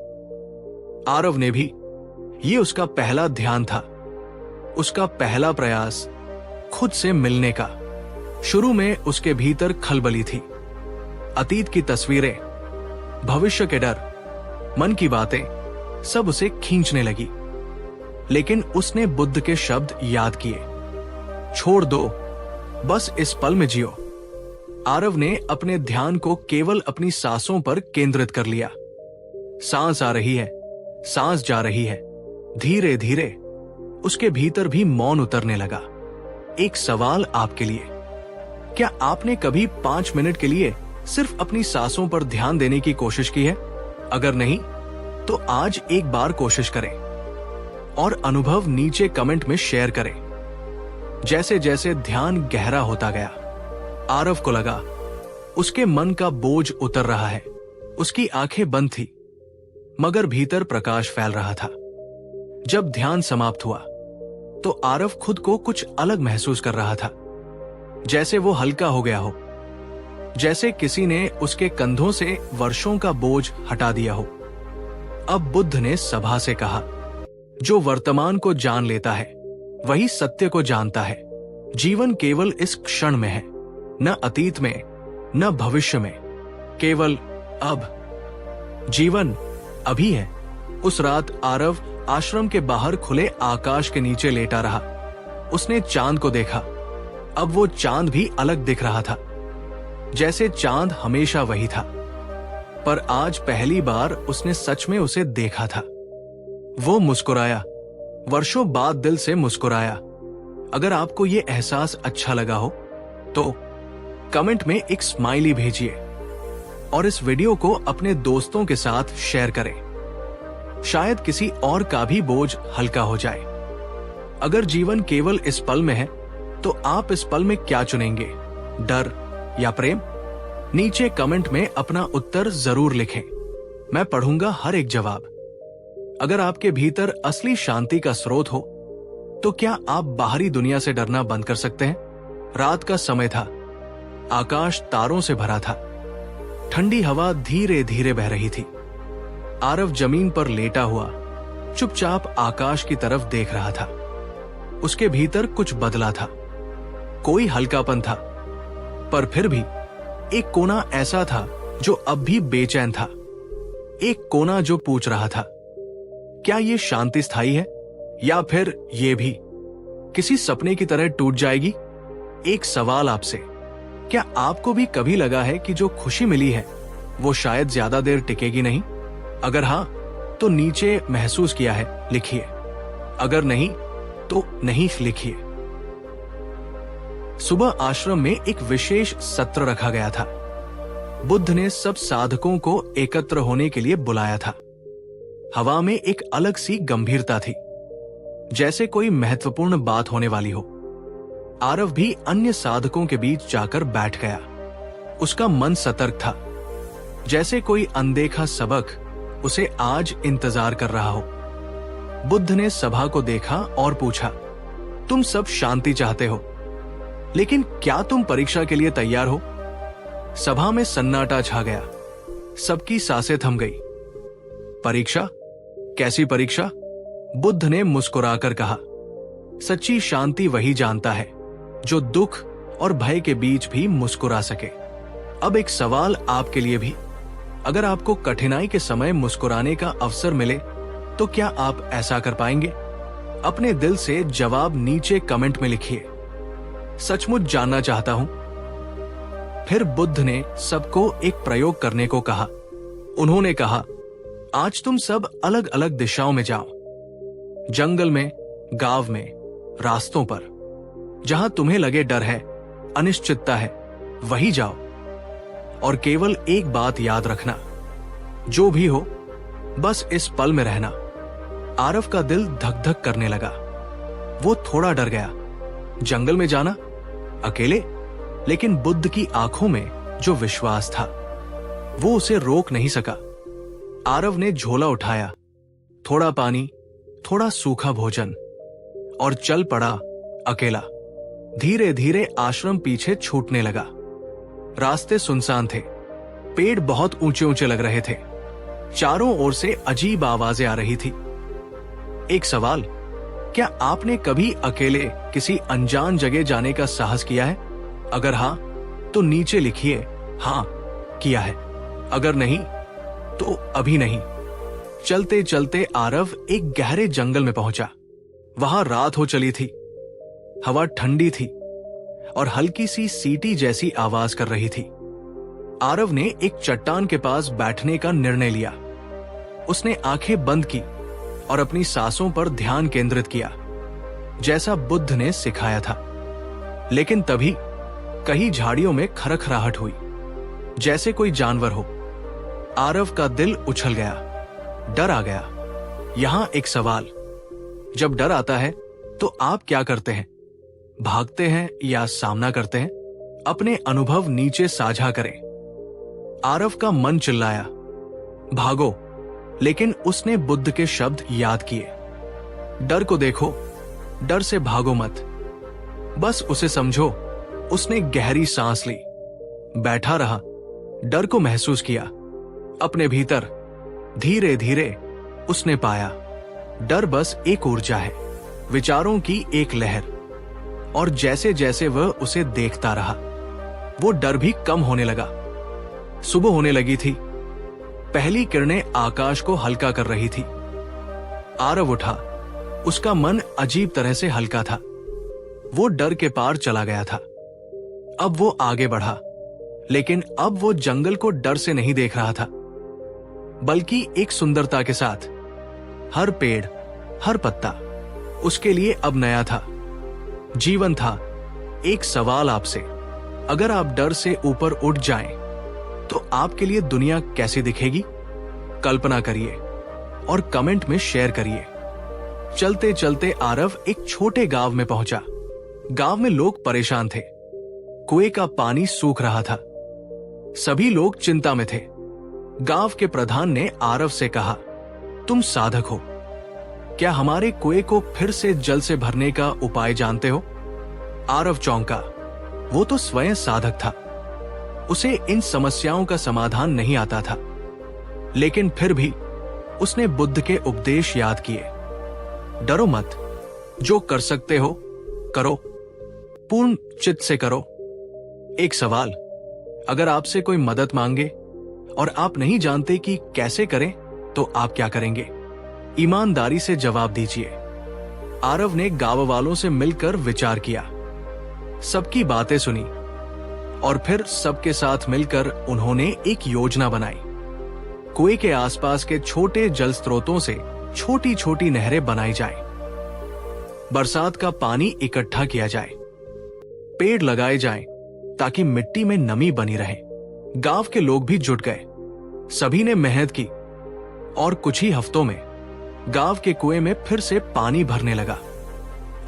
आरव ने भी। ये उसका पहला ध्यान था, उसका पहला प्रयास खुद से मिलने का। शुरू में उसके भीतर खलबली थी। अतीत की तस्वीरें, भविष्य के डर, मन की बातें सब उसे खींचने लगी। लेकिन उसने बुद्ध के शब्द याद किए। छोड़ दो, बस इस पल में जियो। आरव ने अपने ध्यान को केवल अपनी सांसों पर केंद्रित कर लिया। सांस आ रही है, सांस जा रही है। धीरे धीरे उसके भीतर भी मौन उतरने लगा। एक सवाल आपके लिए, क्या आपने कभी 5 मिनट के लिए सिर्फ अपनी सांसों पर ध्यान देने की कोशिश की है? अगर नहीं, तो आज एक बार कोशिश करें और अनुभव नीचे कमेंट में शेयर करें। जैसे जैसे ध्यान गहरा होता गया, आरव को लगा उसके मन का बोझ उतर रहा है। उसकी आंखें बंद थी, मगर भीतर प्रकाश फैल रहा था। जब ध्यान समाप्त हुआ तो आरव खुद को कुछ अलग महसूस कर रहा था, जैसे वो हल्का हो गया हो, जैसे किसी ने उसके कंधों से वर्षों का बोझ हटा दिया हो। अब बुद्ध ने सभा से कहा, जो वर्तमान को जान लेता है वही सत्य को जानता है। जीवन केवल इस क्षण में है, न अतीत में न भविष्य में, केवल अब। जीवन अभी है। उस रात आरव आश्रम के बाहर खुले आकाश के नीचे लेटा रहा। उसने चांद को देखा। अब वो चांद भी अलग दिख रहा था, जैसे चांद हमेशा वही था, पर आज पहली बार उसने सच में उसे देखा था। वो मुस्कुराया, वर्षों बाद दिल से मुस्कुराया। अगर आपको ये एहसास अच्छा लगा हो तो कमेंट में एक स्माइली भेजिए और इस वीडियो को अपने दोस्तों के साथ शेयर करें। शायद किसी और का भी बोझ हल्का हो जाए। अगर जीवन केवल इस पल में है तो आप इस पल में क्या चुनेंगे, डर या प्रेम? नीचे कमेंट में अपना उत्तर जरूर लिखें, मैं पढ़ूंगा हर एक जवाब। अगर आपके भीतर असली शांति का स्रोत हो तो क्या आप बाहरी दुनिया से डरना बंद कर सकते हैं? रात का समय था, आकाश तारों से भरा था, ठंडी हवा धीरे धीरे बह रही थी। आरव जमीन पर लेटा हुआ चुपचाप आकाश की तरफ देख रहा था। उसके भीतर कुछ बदला था, कोई हल्कापन था, पर फिर भी एक कोना ऐसा था जो अब भी बेचैन था। एक कोना जो पूछ रहा था, क्या ये शांति स्थायी है या फिर ये भी किसी सपने की तरह टूट जाएगी? एक सवाल आपसे, क्या आपको भी कभी लगा है कि जो खुशी मिली है वो शायद ज्यादा देर टिकेगी नहीं? अगर हाँ, तो नीचे महसूस किया है लिखिए। अगर नहीं, तो नहीं लिखिए। सुबह आश्रम में एक विशेष सत्र रखा गया था। बुद्ध ने सब साधकों को एकत्र होने के लिए बुलाया था। हवा में एक अलग सी गंभीरता थी, जैसे कोई महत्वपूर्ण बात होने वाली हो। आरव भी अन्य साधकों के बीच जाकर बैठ गया। उसका मन सतर्क था, जैसे कोई अनदेखा सबक उसे आज इंतजार कर रहा हो। बुद्ध ने सभा को देखा और पूछा, तुम सब शांति चाहते हो, लेकिन क्या तुम परीक्षा के लिए तैयार हो? सभा में सन्नाटा छा गया। सबकी सांसें थम गई। परीक्षा? कैसी परीक्षा? बुद्ध ने मुस्कुराकर कहा। सच्ची शांति वही जानता है जो दुख और भय के बीच भी मुस्कुरा सके। अब एक सवाल आपके लिए भी। अगर आपको कठिनाई के समय मुस्कुराने का अवसर मिले तो क्या आप ऐसा कर पाएंगे? अपने दिल से जवाब नीचे कमेंट में लिखिए। सचमुच जानना चाहता हूं। फिर बुद्ध ने सबको एक प्रयोग करने को कहा। उन्होंने कहा, आज तुम सब अलग अलग दिशाओं में जाओ। जंगल में, गांव में, रास्तों पर। जहां तुम्हें लगे डर है, अनिश्चितता है, वही जाओ। और केवल एक बात याद रखना, जो भी हो बस इस पल में रहना। आरव का दिल धक धक करने लगा। वो थोड़ा डर गया। जंगल में जाना अकेले, लेकिन बुद्ध की आंखों में जो विश्वास था वो उसे रोक नहीं सका। आरव ने झोला उठाया, थोड़ा पानी, थोड़ा सूखा भोजन, और चल पड़ा अकेला। धीरे धीरे आश्रम पीछे छूटने लगा। रास्ते सुनसान थे। पेड़ बहुत ऊंचे ऊंचे लग रहे थे। चारों ओर से अजीब आवाजें आ रही थी। एक सवाल, क्या आपने कभी अकेले किसी अनजान जगह जाने का साहस किया है? अगर हां, तो नीचे लिखिए हां, किया है। अगर नहीं, तो अभी नहीं। चलते चलते आरव एक गहरे जंगल में पहुंचा। वहां रात हो चली थी। हवा ठंडी थी और हल्की सी सीटी जैसी आवाज कर रही थी। आरव ने एक चट्टान के पास बैठने का निर्णय लिया। उसने आंखें बंद की और अपनी सांसों पर ध्यान केंद्रित किया, जैसा बुद्ध ने सिखाया था। लेकिन तभी कहीं झाड़ियों में खरखराहट हुई, जैसे कोई जानवर हो। आरव का दिल उछल गया, डर आ गया। यहां एक सवाल, जब डर आता है तो आप क्या करते हैं? भागते हैं या सामना करते हैं? अपने अनुभव नीचे साझा करें। आरव का मन चिल्लाया, भागो, लेकिन उसने बुद्ध के शब्द याद किए। डर को देखो, डर से भागो मत, बस उसे समझो। उसने गहरी सांस ली, बैठा रहा, डर को महसूस किया अपने भीतर। धीरे धीरे उसने पाया, डर बस एक ऊर्जा है, विचारों की एक लहर। और जैसे जैसे वह उसे देखता रहा, वो डर भी कम होने लगा। सुबह होने लगी थी। पहली किरणें आकाश को हल्का कर रही थी। आरव उठा। उसका मन अजीब तरह से हल्का था। वो डर के पार चला गया था। अब वो आगे बढ़ा, लेकिन अब वो जंगल को डर से नहीं देख रहा था, बल्कि एक सुंदरता के साथ। हर पेड़, हर पत्ता उसके लिए अब नया था, जीवन था। एक सवाल आपसे, अगर आप डर से ऊपर उठ जाएं, तो आपके लिए दुनिया कैसी दिखेगी? कल्पना करिए और कमेंट में शेयर करिए। चलते चलते आरव एक छोटे गांव में पहुंचा। गांव में लोग परेशान थे। कुएं का पानी सूख रहा था। सभी लोग चिंता में थे। गांव के प्रधान ने आरव से कहा, तुम साधक हो, क्या हमारे कुएं को फिर से जल से भरने का उपाय जानते हो? आरव चौंका। वो तो स्वयं साधक था। उसे इन समस्याओं का समाधान नहीं आता था, लेकिन फिर भी उसने बुद्ध के उपदेश याद किए। डरो मत, जो कर सकते हो करो, पूर्ण चित्त से करो। एक सवाल, अगर आपसे कोई मदद मांगे और आप नहीं जानते कि कैसे करें, तो आप क्या करेंगे? ईमानदारी से जवाब दीजिए। आरव ने गांव वालों से मिलकर विचार किया, सबकी बातें सुनी और फिर सबके साथ मिलकर उन्होंने एक योजना बनाई। कुएं के आसपास के छोटे जल स्रोतों से छोटी छोटी नहरें बनाई जाएं, बरसात का पानी इकट्ठा किया जाए, पेड़ लगाए जाएं ताकि मिट्टी में नमी बनी रहे। गांव के लोग भी जुट गए। सभी ने मेहनत की और कुछ ही हफ्तों में गांव के कुएं में फिर से पानी भरने लगा।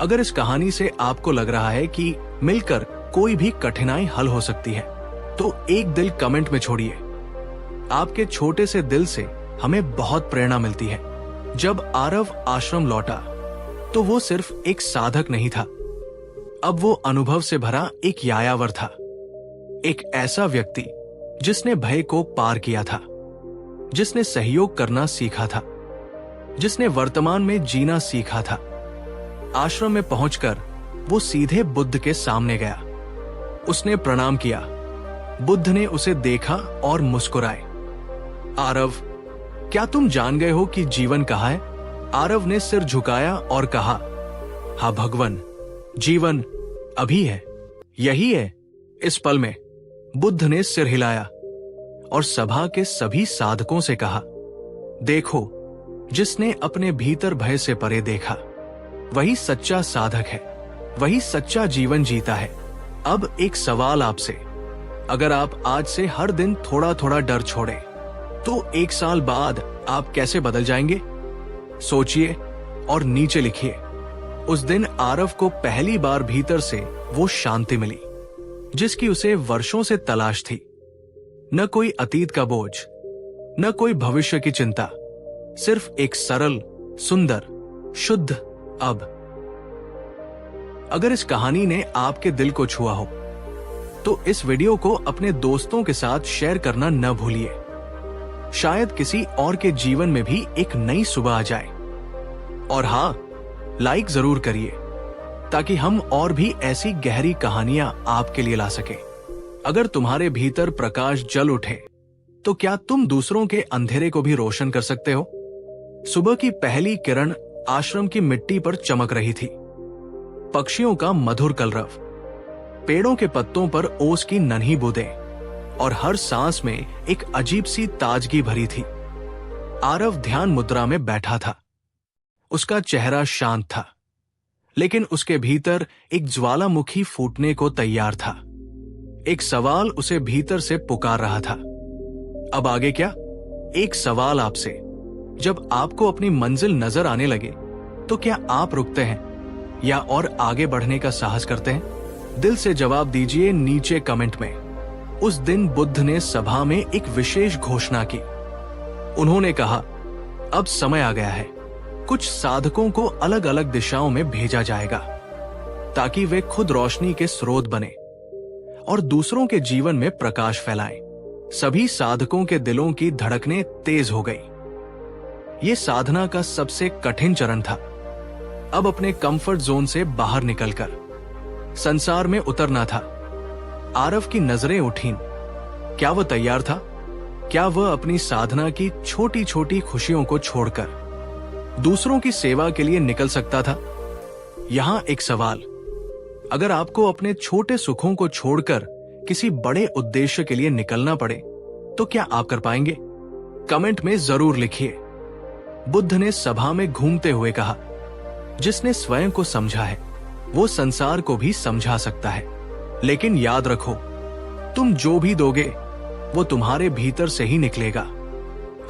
अगर इस कहानी से आपको लग रहा है कि मिलकर कोई भी कठिनाई हल हो सकती है, तो एक दिल कमेंट में छोड़िए। आपके छोटे से दिल से हमें बहुत प्रेरणा मिलती है। जब आरव आश्रम लौटा तो वो सिर्फ एक साधक नहीं था, अब वो अनुभव से भरा एक यायावर था। एक ऐसा व्यक्ति जिसने भय को पार किया था, जिसने सहयोग करना सीखा था, जिसने वर्तमान में जीना सीखा था। आश्रम में पहुंचकर वो सीधे बुद्ध के सामने गया। उसने प्रणाम किया। बुद्ध ने उसे देखा और मुस्कुराए। आरव, क्या तुम जान गए हो कि जीवन कहाँ है? आरव ने सिर झुकाया और कहा, हाँ भगवान, जीवन अभी है, यही है, इस पल में। बुद्ध ने सिर हिलाया और सभा के सभी साधकों से कहा, देखो, जिसने अपने भीतर भय से परे देखा, वही सच्चा साधक है, वही सच्चा जीवन जीता है। अब एक सवाल आपसे, अगर आप आज से हर दिन थोड़ा थोड़ा डर छोड़ें, तो 1 साल बाद आप कैसे बदल जाएंगे? सोचिए और नीचे लिखिए। उस दिन आरव को पहली बार भीतर से वो शांति मिली जिसकी उसे वर्षों से तलाश थी। न कोई अतीत का बोझ, न कोई भविष्य की चिंता, सिर्फ एक सरल, सुंदर, शुद्ध अब। अगर इस कहानी ने आपके दिल को छुआ हो तो इस वीडियो को अपने दोस्तों के साथ शेयर करना न भूलिए। शायद किसी और के जीवन में भी एक नई सुबह आ जाए। और हाँ, लाइक जरूर करिए ताकि हम और भी ऐसी गहरी कहानियां आपके लिए ला सके। अगर तुम्हारे भीतर प्रकाश जल उठे तो क्या तुम दूसरों के अंधेरे को भी रोशन कर सकते हो? सुबह की पहली किरण आश्रम की मिट्टी पर चमक रही थी। पक्षियों का मधुर कलरव, पेड़ों के पत्तों पर ओस की नन्ही बूंदें और हर सांस में एक अजीब सी ताजगी भरी थी। आरव ध्यान मुद्रा में बैठा था। उसका चेहरा शांत था, लेकिन उसके भीतर एक ज्वालामुखी फूटने को तैयार था। एक सवाल उसे भीतर से पुकार रहा था। अब आगे क्या? एक सवाल आपसे, जब आपको अपनी मंजिल नजर आने लगे तो क्या आप रुकते हैं या और आगे बढ़ने का साहस करते हैं? दिल से जवाब दीजिए नीचे कमेंट में। उस दिन बुद्ध ने सभा में एक विशेष घोषणा की। उन्होंने कहा, अब समय आ गया है, कुछ साधकों को अलग अलग दिशाओं में भेजा जाएगा ताकि वे खुद रोशनी के स्रोत बने और दूसरों के जीवन में प्रकाश फैलाएं। सभी साधकों के दिलों की धड़कनें तेज हो गई। ये साधना का सबसे कठिन चरण था। अब अपने कंफर्ट जोन से बाहर निकलकर संसार में उतरना था। आरव की नजरें उठीं। क्या वह तैयार था? क्या वह अपनी साधना की छोटी छोटी खुशियों को छोड़कर दूसरों की सेवा के लिए निकल सकता था? यहां एक सवाल, अगर आपको अपने छोटे सुखों को छोड़कर किसी बड़े उद्देश्य के लिए निकलना पड़े तो क्या आप कर पाएंगे? कमेंट में जरूर लिखिए। बुद्ध ने सभा में घूमते हुए कहा, जिसने स्वयं को समझा है वो संसार को भी समझा सकता है। लेकिन याद रखो, तुम जो भी दोगे वो तुम्हारे भीतर से ही निकलेगा।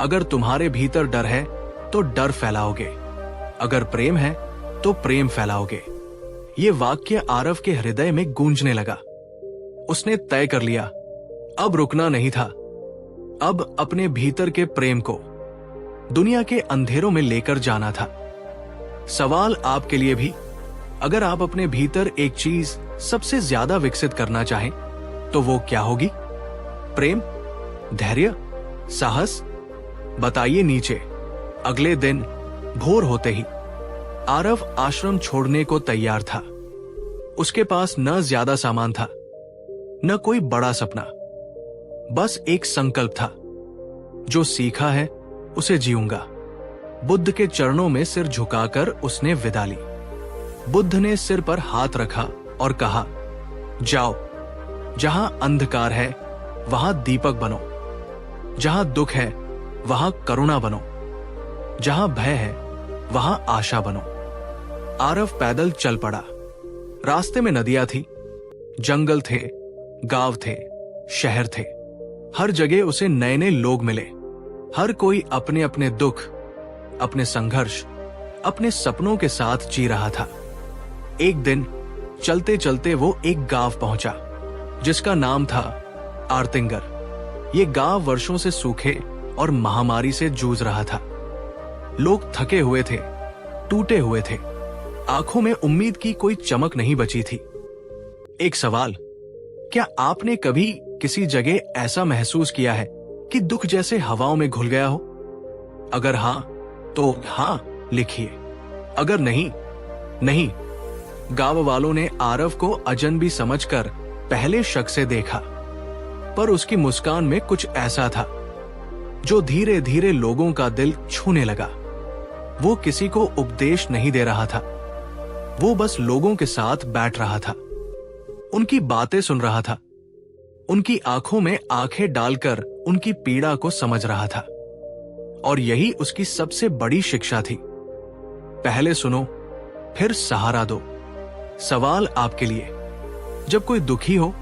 अगर तुम्हारे भीतर डर है तो डर फैलाओगे, अगर प्रेम है तो प्रेम फैलाओगे। ये वाक्य आरव के हृदय में गूंजने लगा। उसने तय कर लिया, अब रुकना नहीं था। अब अपने भीतर के प्रेम को दुनिया के अंधेरों में लेकर जाना था। सवाल आपके लिए भी, अगर आप अपने भीतर एक चीज सबसे ज्यादा विकसित करना चाहें तो वो क्या होगी? प्रेम, धैर्य, साहस? बताइए नीचे। अगले दिन भोर होते ही आरव आश्रम छोड़ने को तैयार था। उसके पास न ज्यादा सामान था, न कोई बड़ा सपना, बस एक संकल्प था, जो सीखा है उसे जीऊंगा। बुद्ध के चरणों में सिर झुकाकर उसने विदा ली। बुद्ध ने सिर पर हाथ रखा और कहा, जाओ, जहां अंधकार है वहां दीपक बनो, जहां दुख है वहां करुणा बनो, जहां भय है वहां आशा बनो। आरव पैदल चल पड़ा। रास्ते में नदियां थी, जंगल थे, गांव थे, शहर थे। हर जगह उसे नए नए लोग मिले। हर कोई अपने अपने दुख, अपने संघर्ष, अपने सपनों के साथ जी रहा था। एक दिन चलते चलते वो एक गांव पहुंचा जिसका नाम था आर्तिंगर। ये गांव वर्षों से सूखे और महामारी से जूझ रहा था। लोग थके हुए थे, टूटे हुए थे, आंखों में उम्मीद की कोई चमक नहीं बची थी। एक सवाल, क्या आपने कभी किसी जगह ऐसा महसूस किया है कि दुख जैसे हवाओं में घुल गया हो? अगर हां, तो हां लिखिए। अगर नहीं, नहीं। गांव वालों ने आरव को अजनबी समझकर पहले शक से देखा, पर उसकी मुस्कान में कुछ ऐसा था जो धीरे धीरे लोगों का दिल छूने लगा। वो किसी को उपदेश नहीं दे रहा था, वो बस लोगों के साथ बैठ रहा था, उनकी बातें सुन रहा था, उनकी आंखों में आंखें डालकर उनकी पीड़ा को समझ रहा था। और यही उसकी सबसे बड़ी शिक्षा थी। पहले सुनो, फिर सहारा दो। सवाल आपके लिए, जब कोई दुखी हो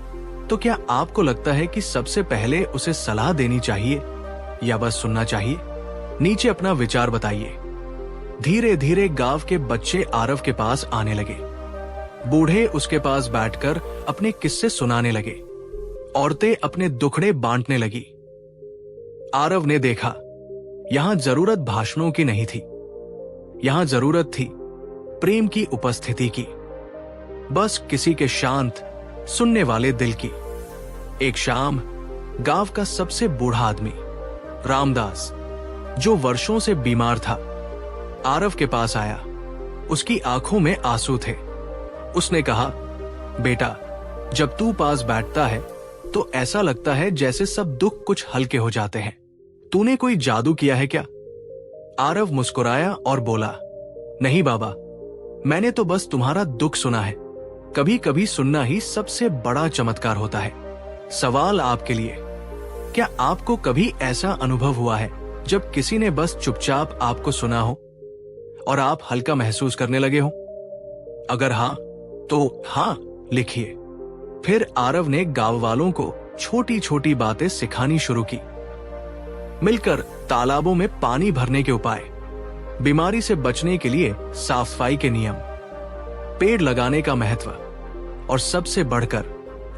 तो क्या आपको लगता है कि सबसे पहले उसे सलाह देनी चाहिए या बस सुनना चाहिए? नीचे अपना विचार बताइए। धीरे धीरे गांव के बच्चे आरव के पास आने लगे। बूढ़े उसके पास बैठकर अपने किस्से सुनाने लगे। औरतें अपने दुखड़े बांटने लगी। आरव ने देखा, यहां जरूरत भाषणों की नहीं थी, यहां जरूरत थी प्रेम की उपस्थिति की, बस किसी के शांत सुनने वाले दिल की। एक शाम गांव का सबसे बूढ़ा आदमी रामदास, जो वर्षों से बीमार था, आरव के पास आया। उसकी आंखों में आंसू थे। उसने कहा, बेटा, जब तू पास बैठता है तो ऐसा लगता है जैसे सब दुख कुछ हल्के हो जाते हैं। तूने कोई जादू किया है क्या? आरव मुस्कुराया और बोला, नहीं बाबा, मैंने तो बस तुम्हारा दुख सुना है। कभी कभी सुनना ही सबसे बड़ा चमत्कार होता है। सवाल आपके लिए, क्या आपको कभी ऐसा अनुभव हुआ है जब किसी ने बस चुपचाप आपको सुना हो और आप हल्का महसूस करने लगे हो? अगर हां, तो हां लिखिए। फिर आरव ने गांव वालों को छोटी छोटी बातें सिखानी शुरू की। मिलकर तालाबों में पानी भरने के उपाय, बीमारी से बचने के लिए साफ सफाई के नियम, पेड़ लगाने का महत्व और सबसे बढ़कर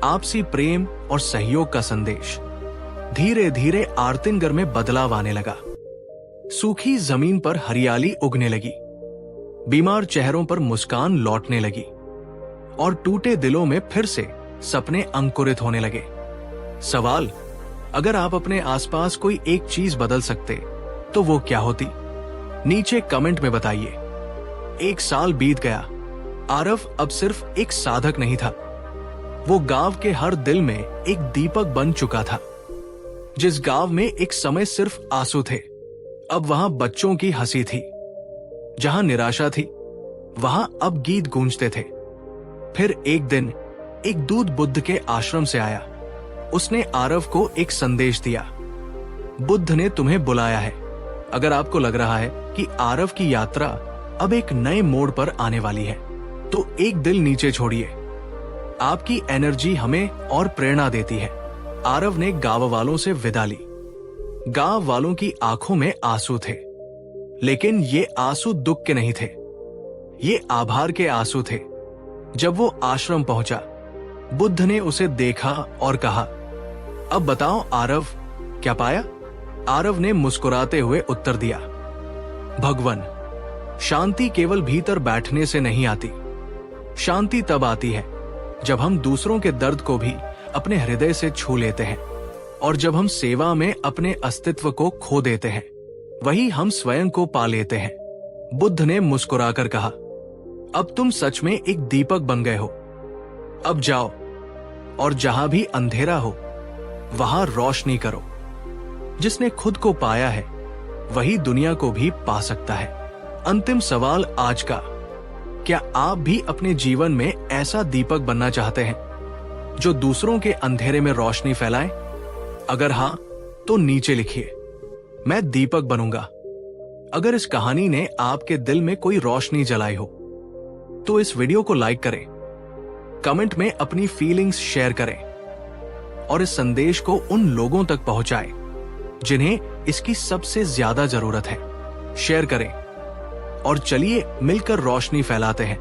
आपसी प्रेम और सहयोग का संदेश। धीरे धीरे आर्तिनगर में बदलाव आने लगा। सूखी जमीन पर हरियाली उगने लगी, बीमार चेहरों पर मुस्कान लौटने लगी और टूटे दिलों में फिर से सपने अंकुरित होने लगे। सवाल, अगर आप अपने आसपास कोई एक चीज बदल सकते तो वो क्या होती? नीचे कमेंट में बताइए। 1 साल बीत गया। आरव अब सिर्फ एक साधक नहीं था, वो गांव के हर दिल में एक दीपक बन चुका था। जिस गांव में एक समय सिर्फ आंसू थे, अब वहां बच्चों की हंसी थी। जहां निराशा थी, वहां अब गीत गूंजते थे। फिर एक दिन एक दूत बुद्ध के आश्रम से आया। उसने आरव को एक संदेश दिया, बुद्ध ने तुम्हें बुलाया है। अगर आपको लग रहा है कि आरव की यात्रा अब एक नए मोड़ पर आने वाली है, तो एक दिल नीचे छोड़िए। आपकी एनर्जी हमें और प्रेरणा देती है। आरव ने गांव वालों से विदा ली। गांव वालों की आंखों में आंसू थे, लेकिन ये आंसू दुख के नहीं थे, ये आभार के आंसू थे। जब वो आश्रम पहुंचा, बुद्ध ने उसे देखा और कहा, अब बताओ आरव, क्या पाया? आरव ने मुस्कुराते हुए उत्तर दिया, भगवान, शांति केवल भीतर बैठने से नहीं आती। शांति तब आती है जब हम दूसरों के दर्द को भी अपने हृदय से छू लेते हैं, और जब हम सेवा में अपने अस्तित्व को खो देते हैं, वही हम स्वयं को पा लेते हैं। बुद्ध ने मुस्कुराकर कहा, अब तुम सच में एक दीपक बन गए हो। अब जाओ और जहां भी अंधेरा हो, वहां रोशनी करो। जिसने खुद को पाया है, वही दुनिया को भी पा सकता है। अंतिम सवाल आज का, क्या आप भी अपने जीवन में ऐसा दीपक बनना चाहते हैं जो दूसरों के अंधेरे में रोशनी फैलाए? अगर हां, तो नीचे लिखिए, मैं दीपक बनूंगा। अगर इस कहानी ने आपके दिल में कोई रोशनी जलाई हो, तो इस वीडियो को लाइक करें, कमेंट में अपनी फीलिंग्स शेयर करें और इस संदेश को उन लोगों तक पहुंचाएं जिन्हें इसकी सबसे ज्यादा जरूरत है। शेयर करें और चलिए मिलकर रोशनी फैलाते हैं।